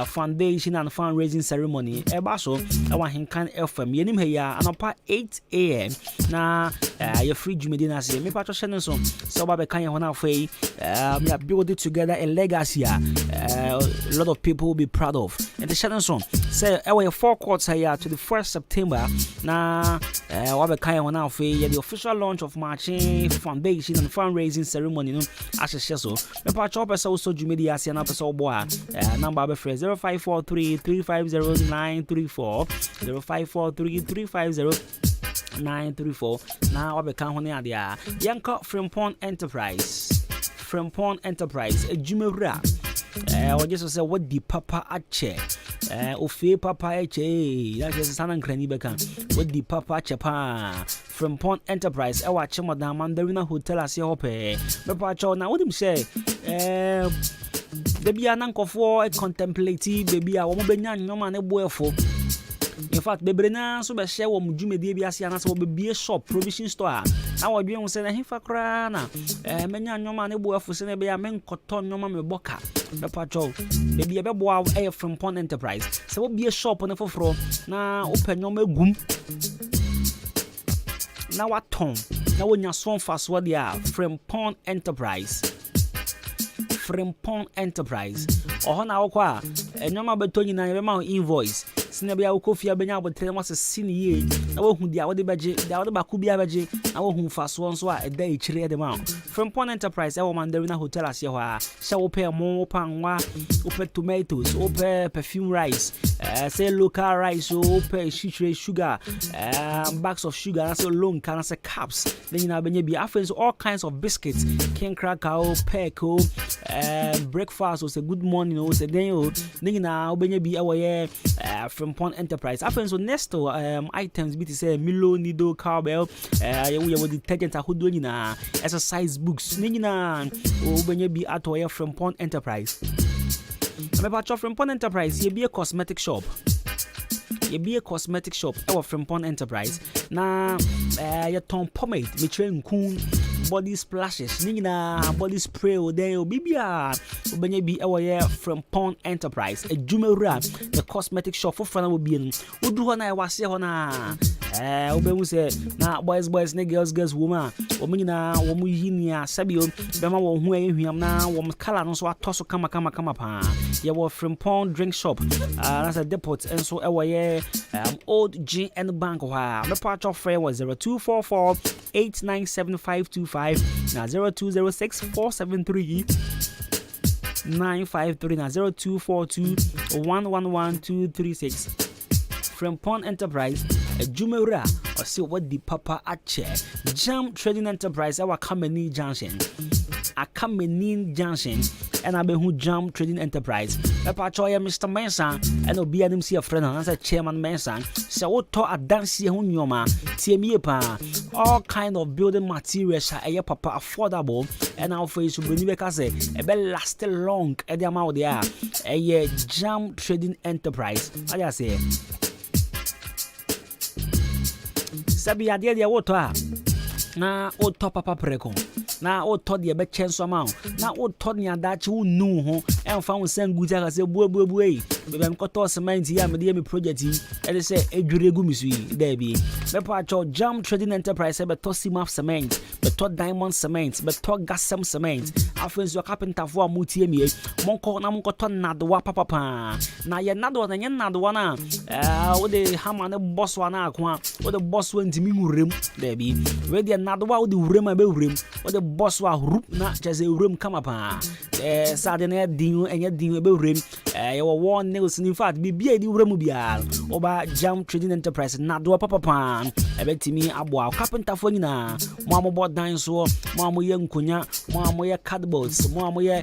foundation and fundraising ceremony ebaso Ahenkan FM yenim he ya anopa 8 a.m. na your free jumedina say me patcho shene so ba be kan ye hona afei we are building together a legacy a lot of people will be proud of and the shene so say our four courts here to the 1st September na wa be kan ye hona afei the official launch of marching foundation and fundraising ceremony no ahye so me patcho person so jumedina say na person obo a number be 0543-350-934 0543-350-934 now we can hone ade a yanko Frimpong Enterprise ejumewura o just say what the papa ache ofe papa ache ya just sanan krani beka what the papa ache pa Frimpong Enterprise e wa che madam Mandarina Hotel ase hope me pa cho na what him say baby anankofo contemplate baby a wo benya nyoma ne boefo in fact bebre na so be share wo mdwumedie bi ase ana so wo bebie shop provision store na wo dwen wo se na hifa kra na menya nyoma ne boefo se na be ya menkoto nyoma me boka be pacho baby be boa e Frimpong Enterprise se wo bie shop ne foforo na open nyoma egum na waton na wonya so mfaso dia Frimpong Enterprise ohona wokwa enyoma beto nyina be ma invoice sine bia wokofia benya abotre ma se sine ye na wohu dia wode beje dia wode baku bia beje na wohu faso nso a eda ichire de ma Frimpong Enterprise e wo Mandarina Hotel ase ho a sha wo pe mo panwa wo pe tomatoes wo pe perfume rice say local rice wo pe sugar bags of sugar and so long can say cups then you na benye bia afenso all kinds of biscuits king cracker peko breakfast or say good morning or say then you na obenye bi awoye Frimpong Enterprise afenso next items bi to say Milo Nido cowbell you detergent ahodo nyina exercise books na obenye bi atoye Frimpong Enterprise me ba cho Frimpong Enterprise ye bi a cosmetic shop our Frimpong Enterprise na ya ton pomade me train kun body splashes nina body spray o then obibia obenye bi ewoye Frimpong Enterprise ejumewura the cosmetic shop for fana obi en odu ho na ewase ho na obemu se na boys ne girls woman omenina wo mu yinia sabio bema wo hu ehwiam na wo color no so atoso kama pa ye wo Frimpong drink shop that's a depot enso ewoye old GN Bank wa the part of frame was 0244 8975525 na 0206 473 na 0242 111236 Frimpong Enterprise ejumewura or see what the papa ache Jam Trading Enterprise our Kameni Junction and abehu Jam Trading Enterprise papa choya Mr. Mensa and obi anim see a friend and as chairman Mensa so what to adansi hu nyoma tie mie pa all kind of building materials are papa affordable and our face will be because e be last long e dey amount there Jam Trading Enterprise I just say sabi ade dia woto a na woto papa preko na woto de be chenso ma na woto ne adachi wonu ho emfa wo sangu ja ka se buebuebuei Baby I'm got cement here me project yi and say edwuregu misui there be pa cho Jam Trading Enterprise be to Simaf cement be to Diamond cement be to Gasem cement afenso your carpenter for amutie mi monko na monko to nadowa papa na ye nadowa na ye nadowa na wo de hammer ne boss wa na akwa wo de boss wa ntimi wurem there be we de nadowa wo de wurem abe wurem wo de boss wa rup na cheze wurem kama pa sade na din enye din abe wurem ye wo one nails in fact bibia di wurem bia oba Jam Trading Enterprise nadowa papa ebe timi aboa carpenter for nyina mo amobo dan so mo amoye nkonya mo amoye cardboards mo amoye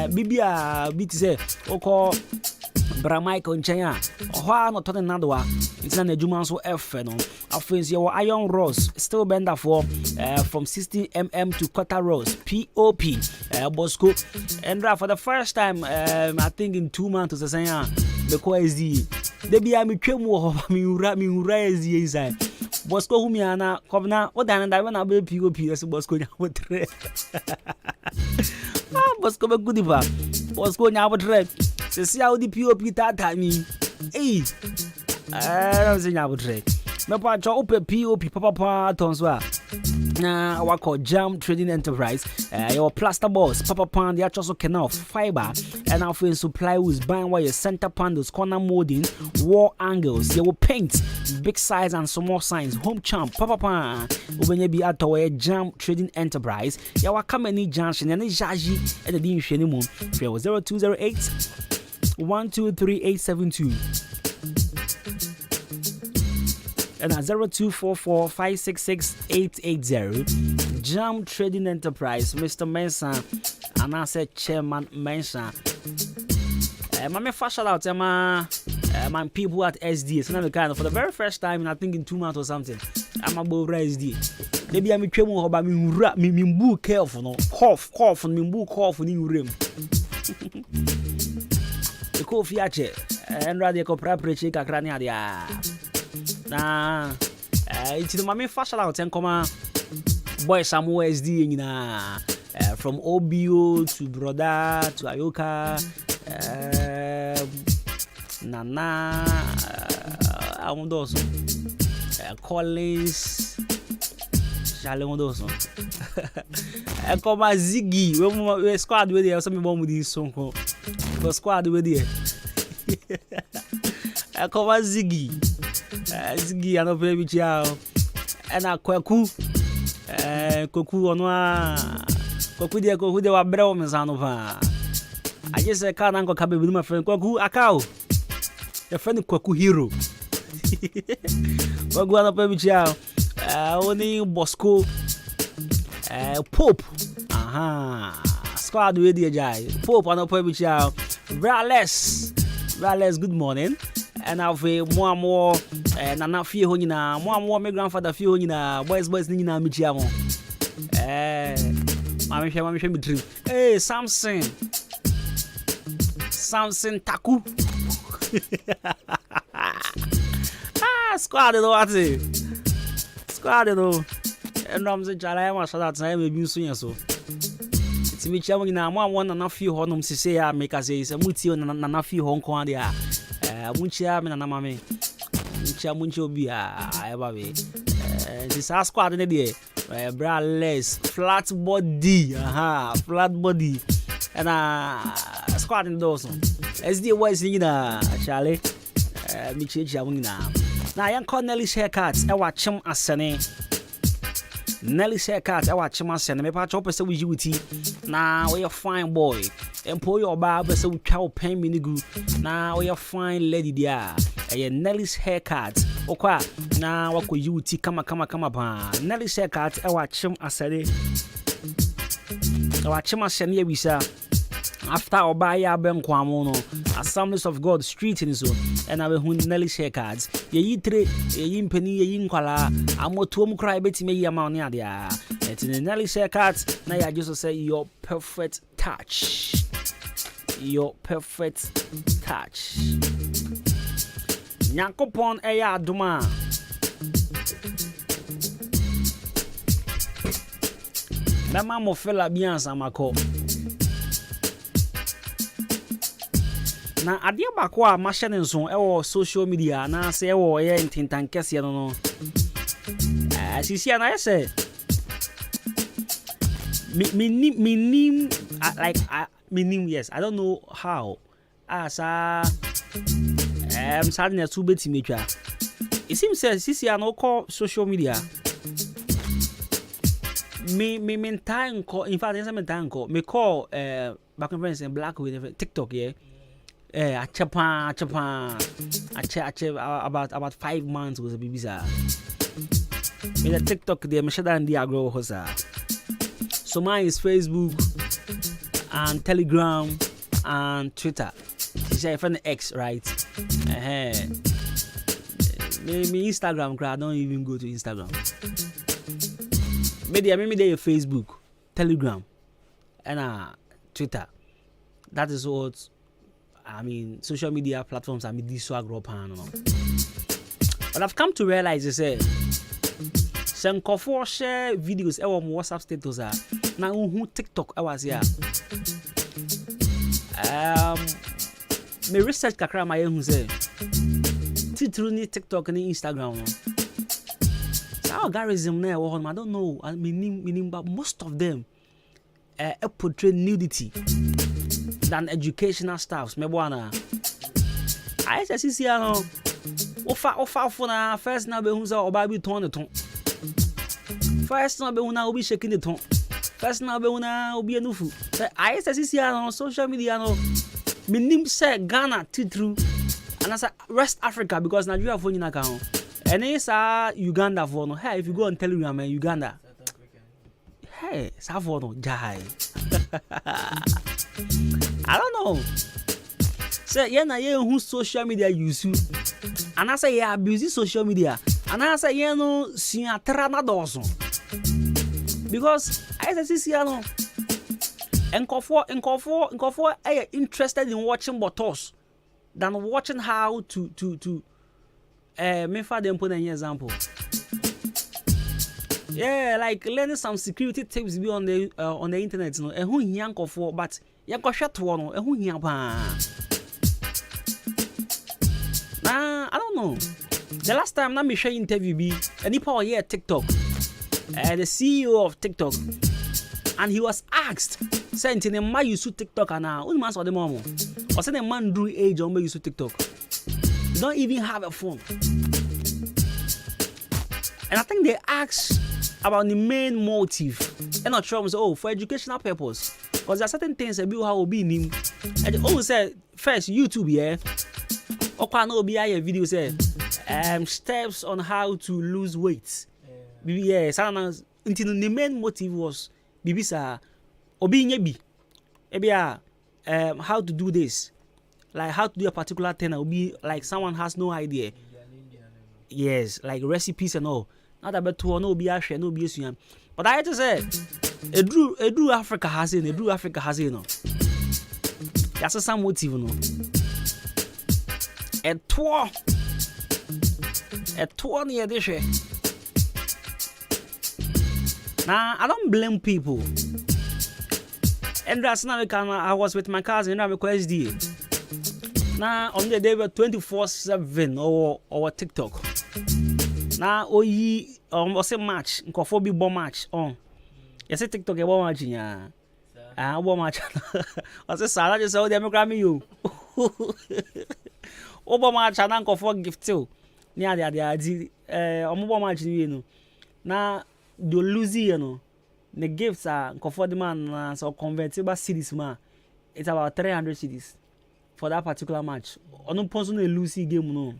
bibia biti se oko Bra Michael Nchenya oha no to nadowa ntina na adwuma so efe no afensi your iron rods still bender for from 16mm to quarter rods POP Bosco and for the first time I think in 2 months or something because the bia me twemu ho mi ura ezi inside Bosco humiana kovna odan da na be POP so Bosco nya wotre Bosco be good ba Bosco nya wotre se si audi POP tata mi I'm saying wotre me pa cho ope POP papa tonso a na wako Jam Trading Enterprise your plaster boards papa pan the actual canal fiber and our friend supply with buying wire center panels corner molding wall angles you will paint big size and small signs home champ papa pan ubenye bi atowe Jam Trading Enterprise ya wakamani junction and jaji and the din hwene mu 0208 123 and 0244566880 Jam Trading Enterprise Mr. Mensa and I said Chairman Mensa my first shout out to my people at SD so now kind of for the very first time I think in 2 months or something I'm about SD maybe I'm twemu ho ba me mbu careful no cough me mbu cough ni urem the coffee ache and rather ko preparation kakra ni adia na it's the mama first shout out and come boy Samuel SD nyina from OBO to brother to Ayoka Nana amundoso Collins Charles amundoso come Ziggy we squad with there some bomb this song go squad with there come Ziggy Ziggy ano play with you and a kwaku ono a kwaku de wa brɛ o mensano pa I just say can anko kabe with my friend kwaku akao your friend kwaku hero kwaku ano play with you oni Bosco Pope squad with the jai Pope ano play with you Rales good morning and I've more nana fie ho nyina more my grandfather fie ho nyina boys nyina michia mo mama hwe mi dream Samson Taku squad do what squad do and I'm say jara ma shout out na me bi nso so it's michia mo nyina mo nana fie ho nom sese ya make us say muti nana fie ho nko ade a munchia me nana mame munchia obi a ebabe this squad ne dey braless flat body and squad in those SD was nyina Charlie mi chechia mo nyina na yan Nelly's haircut e wa chem asene Nelly's haircut e wa chem asene me pa cho pese we jiwiti na we a fine boy empo your ba pese we twa pen minigu na we a fine lady dia Nelly's haircut okwa na wako jiwiti kama pa Nelly's haircut e wa chem asene e bisa after Obaya Benkwamo no Assemblies of God Street in so and I will Nelly's haircuts ye tre ye penny ye inkwala amotuom cry betime ye amount dia et in Nelly's haircuts na ya just say your perfect touch Nyankopon eya aduma Mama mo fela bien samako na ade baako a ma hye ne nso e social media na se e wo ye ntintan kese no sisi na say minim like minim, yes, I don't know how as sadness to beti metwa. It seems says sisi no call social media me time call, in fact some time call me call back in friends and black with TikTok, yeah. Chapa about 5 months was a baby sir. In the TikTok there me shada ndi agro hosa. So mine is Facebook and Telegram and Twitter. It's a friend X, right? Me Instagram, I don't even go to Instagram. Maybe there Facebook, Telegram, and Twitter. That is what I mean. Social media platforms I mean this so agro pan. But I've come to realize is some coffee share videos on WhatsApp status na who TikTok I was here. Me research kakra my who say titru ni TikTok ni Instagram no. So algorithm na wo I don't know, I mean but most of them portray nudity than educational stuffs. Me bwana I say see no ofa for na first na be hu say oba bi ton ne ton. First na be hu na obi shaking the ton. First na be hu na obi enufu. I say see on social media no minim say Ghana titru and as West Africa because Nigeria for nyina ka ho. And is Uganda for no. Hey, if you go on Telegram man Uganda. Hey, sa for no jai. I don't know. Say yeah na ye who social media use you. And I say yeah abuse social media. And I say yeah no siatra na dozo. Because I say see no Nkofo are interested in watching bottles than watching how to me for them put an example. Yeah, like learning some security tips be on the internet, no. Who Nkofo, but yanko shot one, who Nah, I don't know. The last time na me share interview be any power here TikTok. The CEO of TikTok, and he was asked, saying to man use TikTok and now man saw the mom. Or say the man do age or use TikTok. You don't even have a phone. And I think they asked about the main motive. And not sure say, for educational purpose. Because there are certain things that people will be in him. And they always say first YouTube, yeah. Or can no be a video say steps on how to lose weight. Yeah, until the main motive was Bibisa Obi Nyebi. How to do this. Like how to do a particular thing will be like someone has no idea. Yes, like recipes and all. Not about to no be a share, no be a. But I had to say a Drew Africa has in, no. That's some motive, no. A tour near this year. Now, I don't blame people. And that's now I was with my cousin, and I request D. Now, on the day we 24/7 or TikTok. Now, was a match, Nkofo bomb match on. Yes, TikTok a bomb match, yeah. Bomb match. I said, Sarah, just saw the American you. Bomb match, and Nkofo gift too. Near the bomb match, you know. Now, the losing, you know, the gifts are comfort man so convertible cities man. It's about 300 cities for that particular match. On no person a losing game no.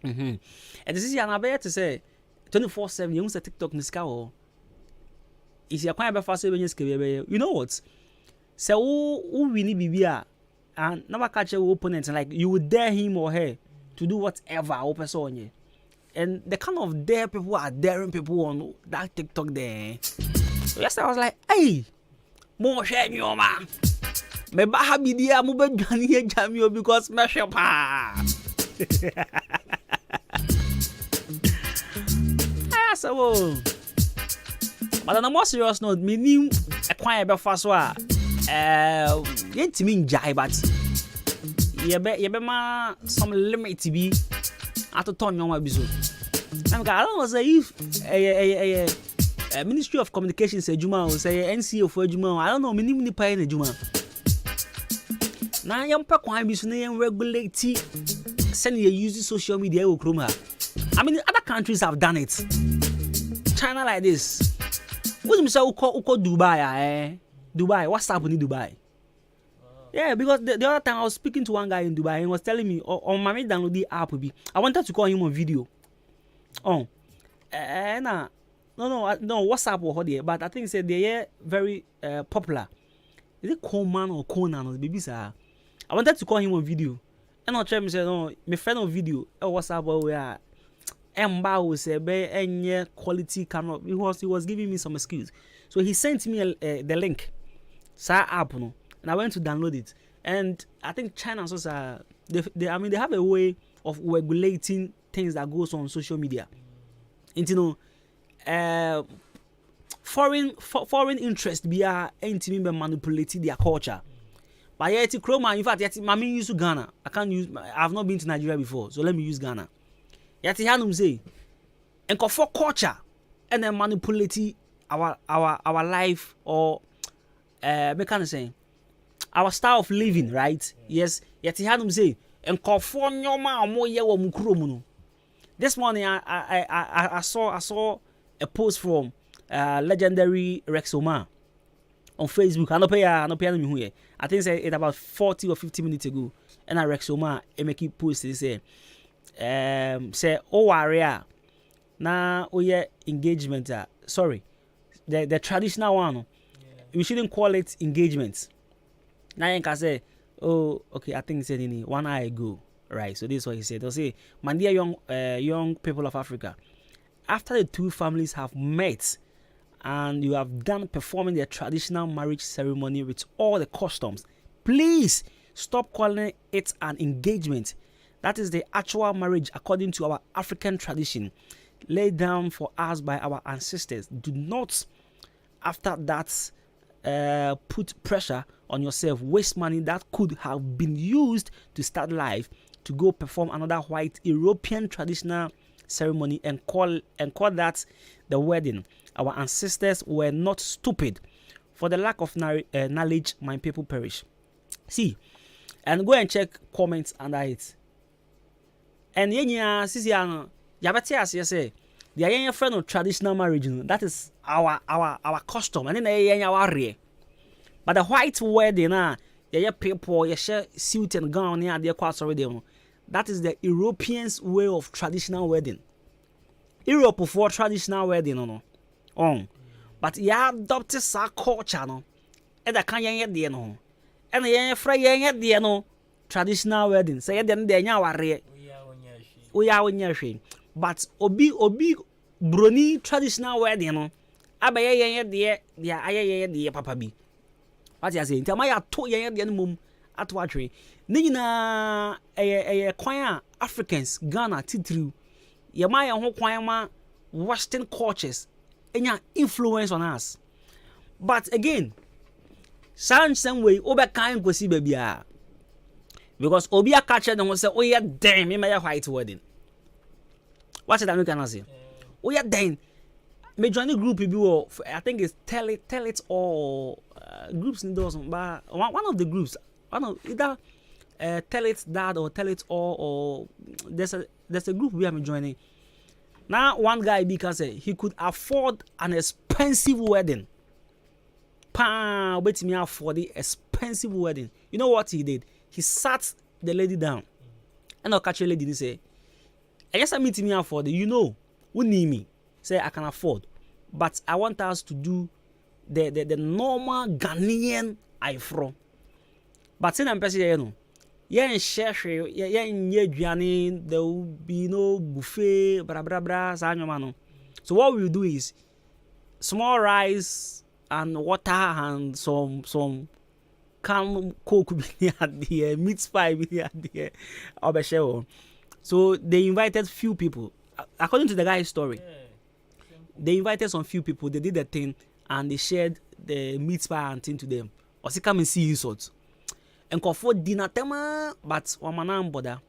And this is an abaya to say 24/7 you use TikTok niska o. Is your quite fast when you know what? So who win bibia and never catch your opponent like you would dare him or her to do whatever open so on you. And the kind of dare people are daring people on that TikTok there. So yesterday I was like, hey, more share your man. Me ba habi dia mo be dwane jamio because me shepa. So but on a more serious note, me knew a quiet be fast wa yentimi njai but ma some limit to be at a ton your episode. I don't know say if a Ministry of Communication say Adwuma or say NCO for Adwuma. I don't know many pay in Adwuma. Now young pakwan be so regulate send you use social media or Chroma. I mean other countries have done it. China like this. What do you say uko Dubai Dubai, what's happening in Dubai? Yeah, because the other time I was speaking to one guy in Dubai and he was telling me on my download the app will be. I wanted to call him on video. No, WhatsApp or there, but I think said they are very popular. Is it Coleman or Conan or the baby sir? I wanted to call him on video. And I told him said no, my friend on video WhatsApp where Emba was a any quality camera. He was giving me some excuse. So he sent me the link. Sa app no. And I went to download it. And I think China also they have a way of regulating things that goes on social media. And you know, foreign interest be intimate manipulating their culture. But yet Chroma, in fact, yet Mami use Ghana. I've not been to Nigeria before, so let me use Ghana. Yet Hanum say, and for culture and then manipulate our life or me can say our style of living, right? Yes, yet he had him say, and for nyoma mo ye wo mukuro. This morning I saw a post from legendary Rexoma on Facebook. I no pay me here. I think it about 40 or 50 minutes ago. And I Rexoma make it post say area na oye engagement sorry. The traditional one. Yeah. We shouldn't call it engagement. Now you can say, oh, okay, I think he said in 1 hour ago, right? So this is what he said. They'll say, my dear young people of Africa, after the two families have met and you have done performing their traditional marriage ceremony with all the customs, please stop calling it an engagement. That is the actual marriage according to our African tradition laid down for us by our ancestors. Do not, after that, put pressure on yourself, waste money that could have been used to start life to go perform another white European traditional ceremony and call that the wedding. Our ancestors were not stupid. For the lack of knowledge, my people perish. See, and go and check comments under it. And say the young friend of traditional marriage, that is our custom, and then our but the white wedding, people, you share suit and gown, that is the Europeans' way of traditional wedding. Europe for traditional wedding, but you adopted our culture, no, and I can't get there, no, and the young friend there, no, traditional wedding. Say then they are we are on your shame. But obi brony traditional wedding no abaye de papa bi what you say nti amaya to ye de mum atwatwe ne nyina kwan Africans Ghana titru ye ma ye ho kwan ma Western cultures enya influence on us. But again some way obe kan gosi babia because obi akache dem say oye dem me my white wedding. What did I can say? Oh yeah, then me join the group people. I think it's tell it all groups in those. But one of the groups, one of either tell it that or tell it all, or there's a group we are joining. Now one guy because he could afford an expensive wedding. Wait me afford the expensive wedding. You know what he did? He sat the lady down, and I'll catch a lady and say, I guess I'm meeting me afford it. You know, who need me? Say I can afford, but I want us to do the normal Ghanaian ifro. But since I'm person, you know, yeah, share, there will be no buffet, So what we do is small rice and water and some can coke be at the meat pie be at the So they invited few people. According to the guy's story, they invited some few people. They did the thing and they shared the meat pie and thing to them. Or say come and see insults. enkofo di na tema but wamana mboda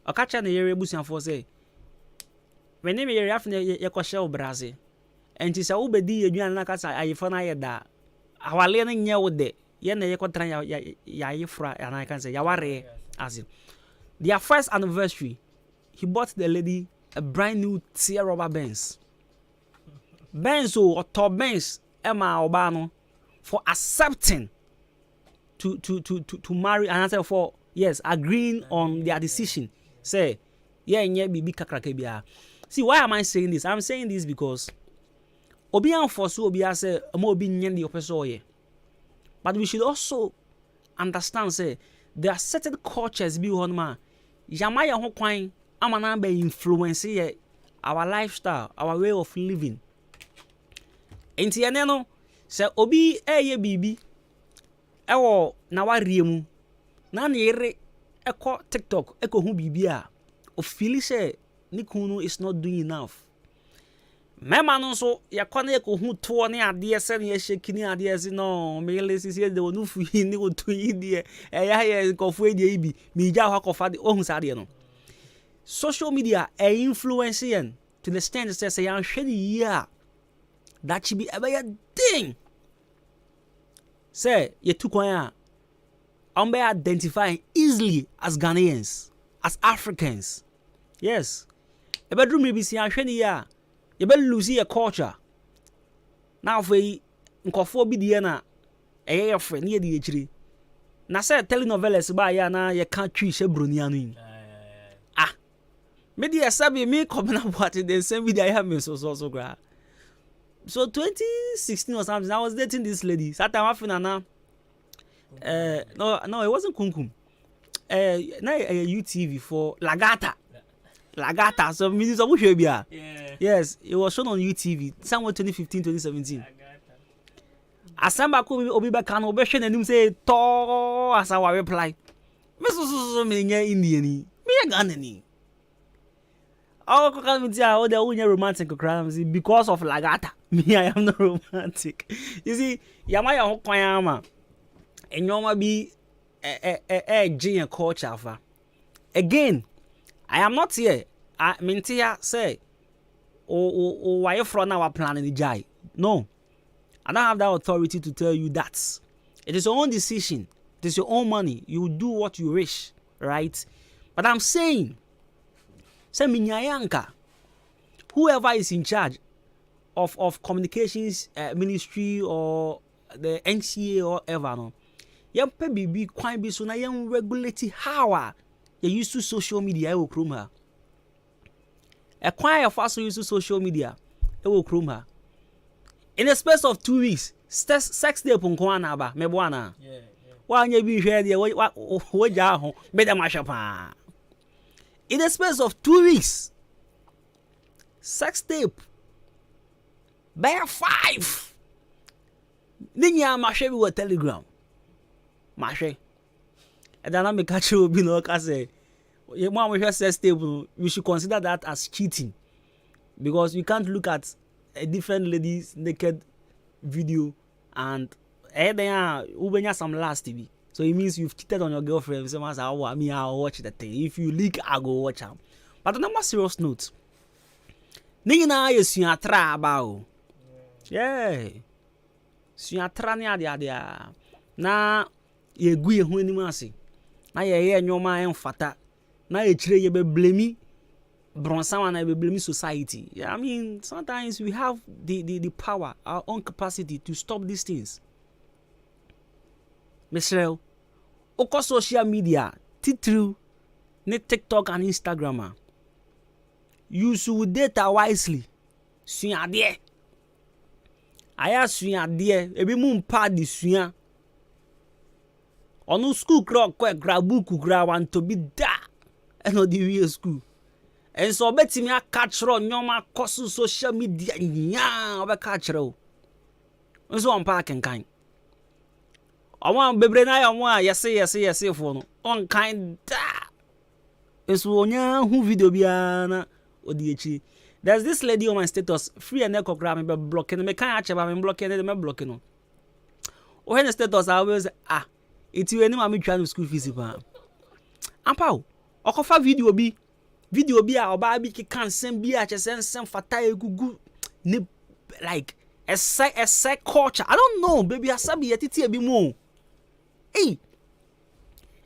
okacha na yere busuafo say when me yere afne ye kwahye obraze enti sa wo bedi aduan na kasa ayefo na yeda awale na nye wo de ye na ye kwatran ya yefra and I can say yaware as in their first anniversary he bought the lady a brand new tear rubber Benz or top Benz Emma Obano for accepting to marry and answer for yes agreeing on their decision say yeah bibi kakrake bia. See, why am I saying this? I'm saying this because obi anfosu obi say mo obi nyen the opeso. But we should also understand say there are certain cultures be on ma yamaya ho kwan amana be influence our lifestyle, our way of living. Enti ene no se obi eye bibi ewo na warie mu na na yere eko TikTok eko hu bibi a o feel say Nikunu is not doing enough. Mema no so yakwana eko hu to ne ade se ne shekini ade se no me lesi se de onu fu yi ni otu yi de ya ya kofu ede ibi mi ja hwa kofa de ohun sa de no. Social media influencing to the extent that say yan hwe ni ya that should be a thing. Say ye tu kwan a be identify easily as Ghanaians, as Africans. Yes. A bedroom may be seen ya. You better lose your culture. Now for nkofo bi de na your friend near the tree. Na say telenovelas ba ya na you can't treat broni anu. Ah. Me dey sabi me come na what the same video I have me so gra. So 2016 or something I was dating this lady. That time after na no it wasn't Kunkum. Na UTV for Lagata, so means of yeah. Yes, it was shown on UTV somewhere 2015, 2017. Asamba could obi back can obession and him say to as our reply. Mr. me Indian, me a Ghanaian. Oh, all the only romantic crimes because of Lagata. Me, I am not romantic. You see, Yamaya Hokwayama and Yoma be a genius culture. Again, I am not here. I mean, say, why you from our plan in the jai? No, I don't have that authority to tell you that. It is your own decision. It is your own money. You do what you wish, right? But I'm saying, say Minyayanka, whoever is in charge of communications ministry or the NCA or ever, no, you be quite be so na you regulate how you use to social media. I will chrome her. A choir of us use social media. I will chrome her. In the space of 2 weeks, sex day upon Kwana me buana. Why you be here? What ya better mashapa? In the space of 2 weeks, sex tape. Bear 5. Ninya mashe with telegram. Mashe. And then I make catch you be no say. Your mom will sex tape. We should consider that as cheating, because you can't look at a different lady's naked video and then some last TV. So it means you've cheated on your girlfriend. Someone say, "Oh, I'll watch the thing." If you leak, I'll go watch them. But on a more serious note, Nina is suatra about. Yeah. Suatra ni adia. Na ye gui hu ni masi. Na ye nyoma enfata. Na ye chire ye be blame bronsa na be blame society. Yeah, I mean, sometimes we have the power, our own capacity to stop these things. Michelle, oko social media, through TikTok and Instagram. Use your data wisely. Suya de. Aya suya de. Ebi mu mpa di suya. Onu school clock gra book gra want to be da. Eno di real school. And so beti me catch ro nyoma kosu social media nya obe catch ro. Nso on pa kenkan. Owan bebre na ya mo a yese fo no. On kind da. Nso onya hu video bia na odi echi. There's this lady on my status free and echo gram me blocking me kan ache ba me blocking me blocking no. O hen status I always Iti weni mami twa no school fees pa. Ampa okofa video bi a oba bi ke kan sem bi a chesen fata egugu ne like a culture. I don't know, baby asabi yetiti ebi mo. Hey.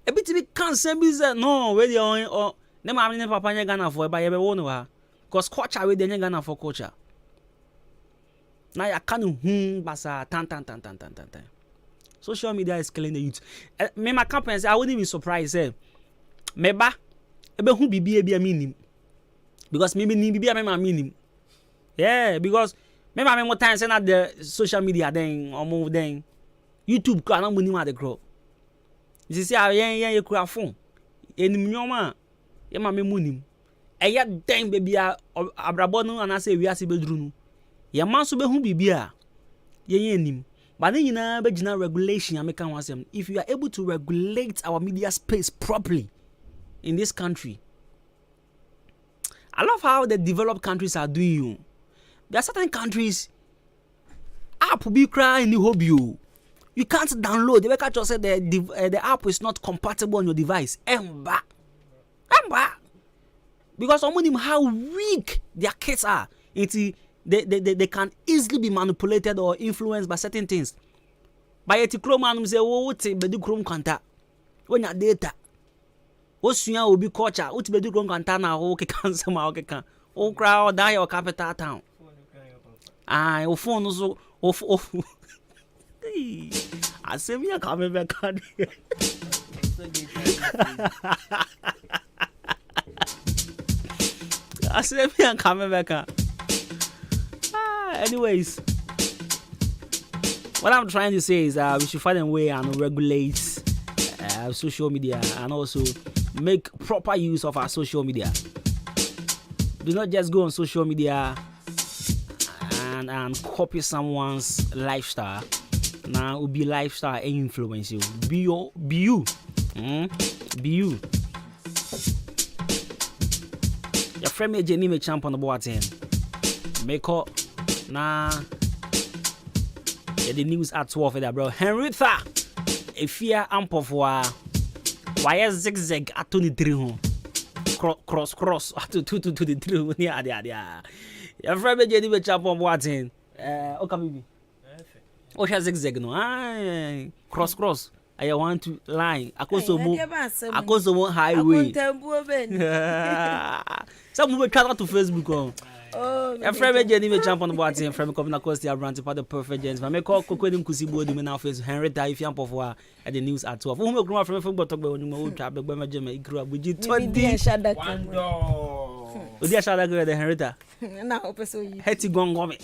Ebi ti bi kan sem bi say no, we dey on ne mami ne papa nya Ghana for e ba ye be wo no ha. Cause culture we dey nya Ghana for culture. Na ya kanu basa tan. Social media is killing the youth. Me my company say I wouldn't be surprised say meba ebe hu bibi e bia minim. Because me ni bibi me ma minim. Yeah, because me ma me more time say na the social media then omo then YouTube ka na munim ade grow. You see yen ye kura phone. Enim nyoma ye ma me munim. Eya den baby abrabo no anase wiase beduru no. Ye man so be hu bibi a ye enim. But then you regulation American wants them. If you are able to regulate our media space properly in this country, I love how the developed countries are doing you. There are certain countries app will be crying in the hobby. You can't download. The catch said the app is not compatible on your device. Emba. Because of how weak their kids are. They can easily be manipulated or influenced by certain things. By a Chrome and say, oh, be Chrome kanta. When your data, Osuya will be culture, what be do Chrome kanta now, okay, cancel my okay, can. Oh, crowd die or capital town. Ah, your phone also off. I say me a coming back. I say me a coming back. Anyways, what I'm trying to say is we should find a way and regulate social media and also make proper use of our social media. Do not just go on social media and copy someone's lifestyle. Now it will be lifestyle influence you. Be you. Be you. Your friend me Jenny me champ on the board team. Make up. Nah, yeah, the news at 12 there, bro. Henrietta, a fear ample for why zigzag at 23 home. Cross at 2 to the 3. Yeah. Your friend Jenny me champ on what in? Okay, oh, she has zigzag no. Cross. I want to line. I go more highway. Some will try to Facebook. Oh, your friend Jenny me jump on the board and from coming across the brand for the perfect gents. But me call Cocodim Kusibo do me now face Henrietta if you am for at the news at 12. Who me grow from football talk about you trap the Bema Jema grew up with you 20. Dia shada girl the Henrietta. Na hope so you. Heti gongo me.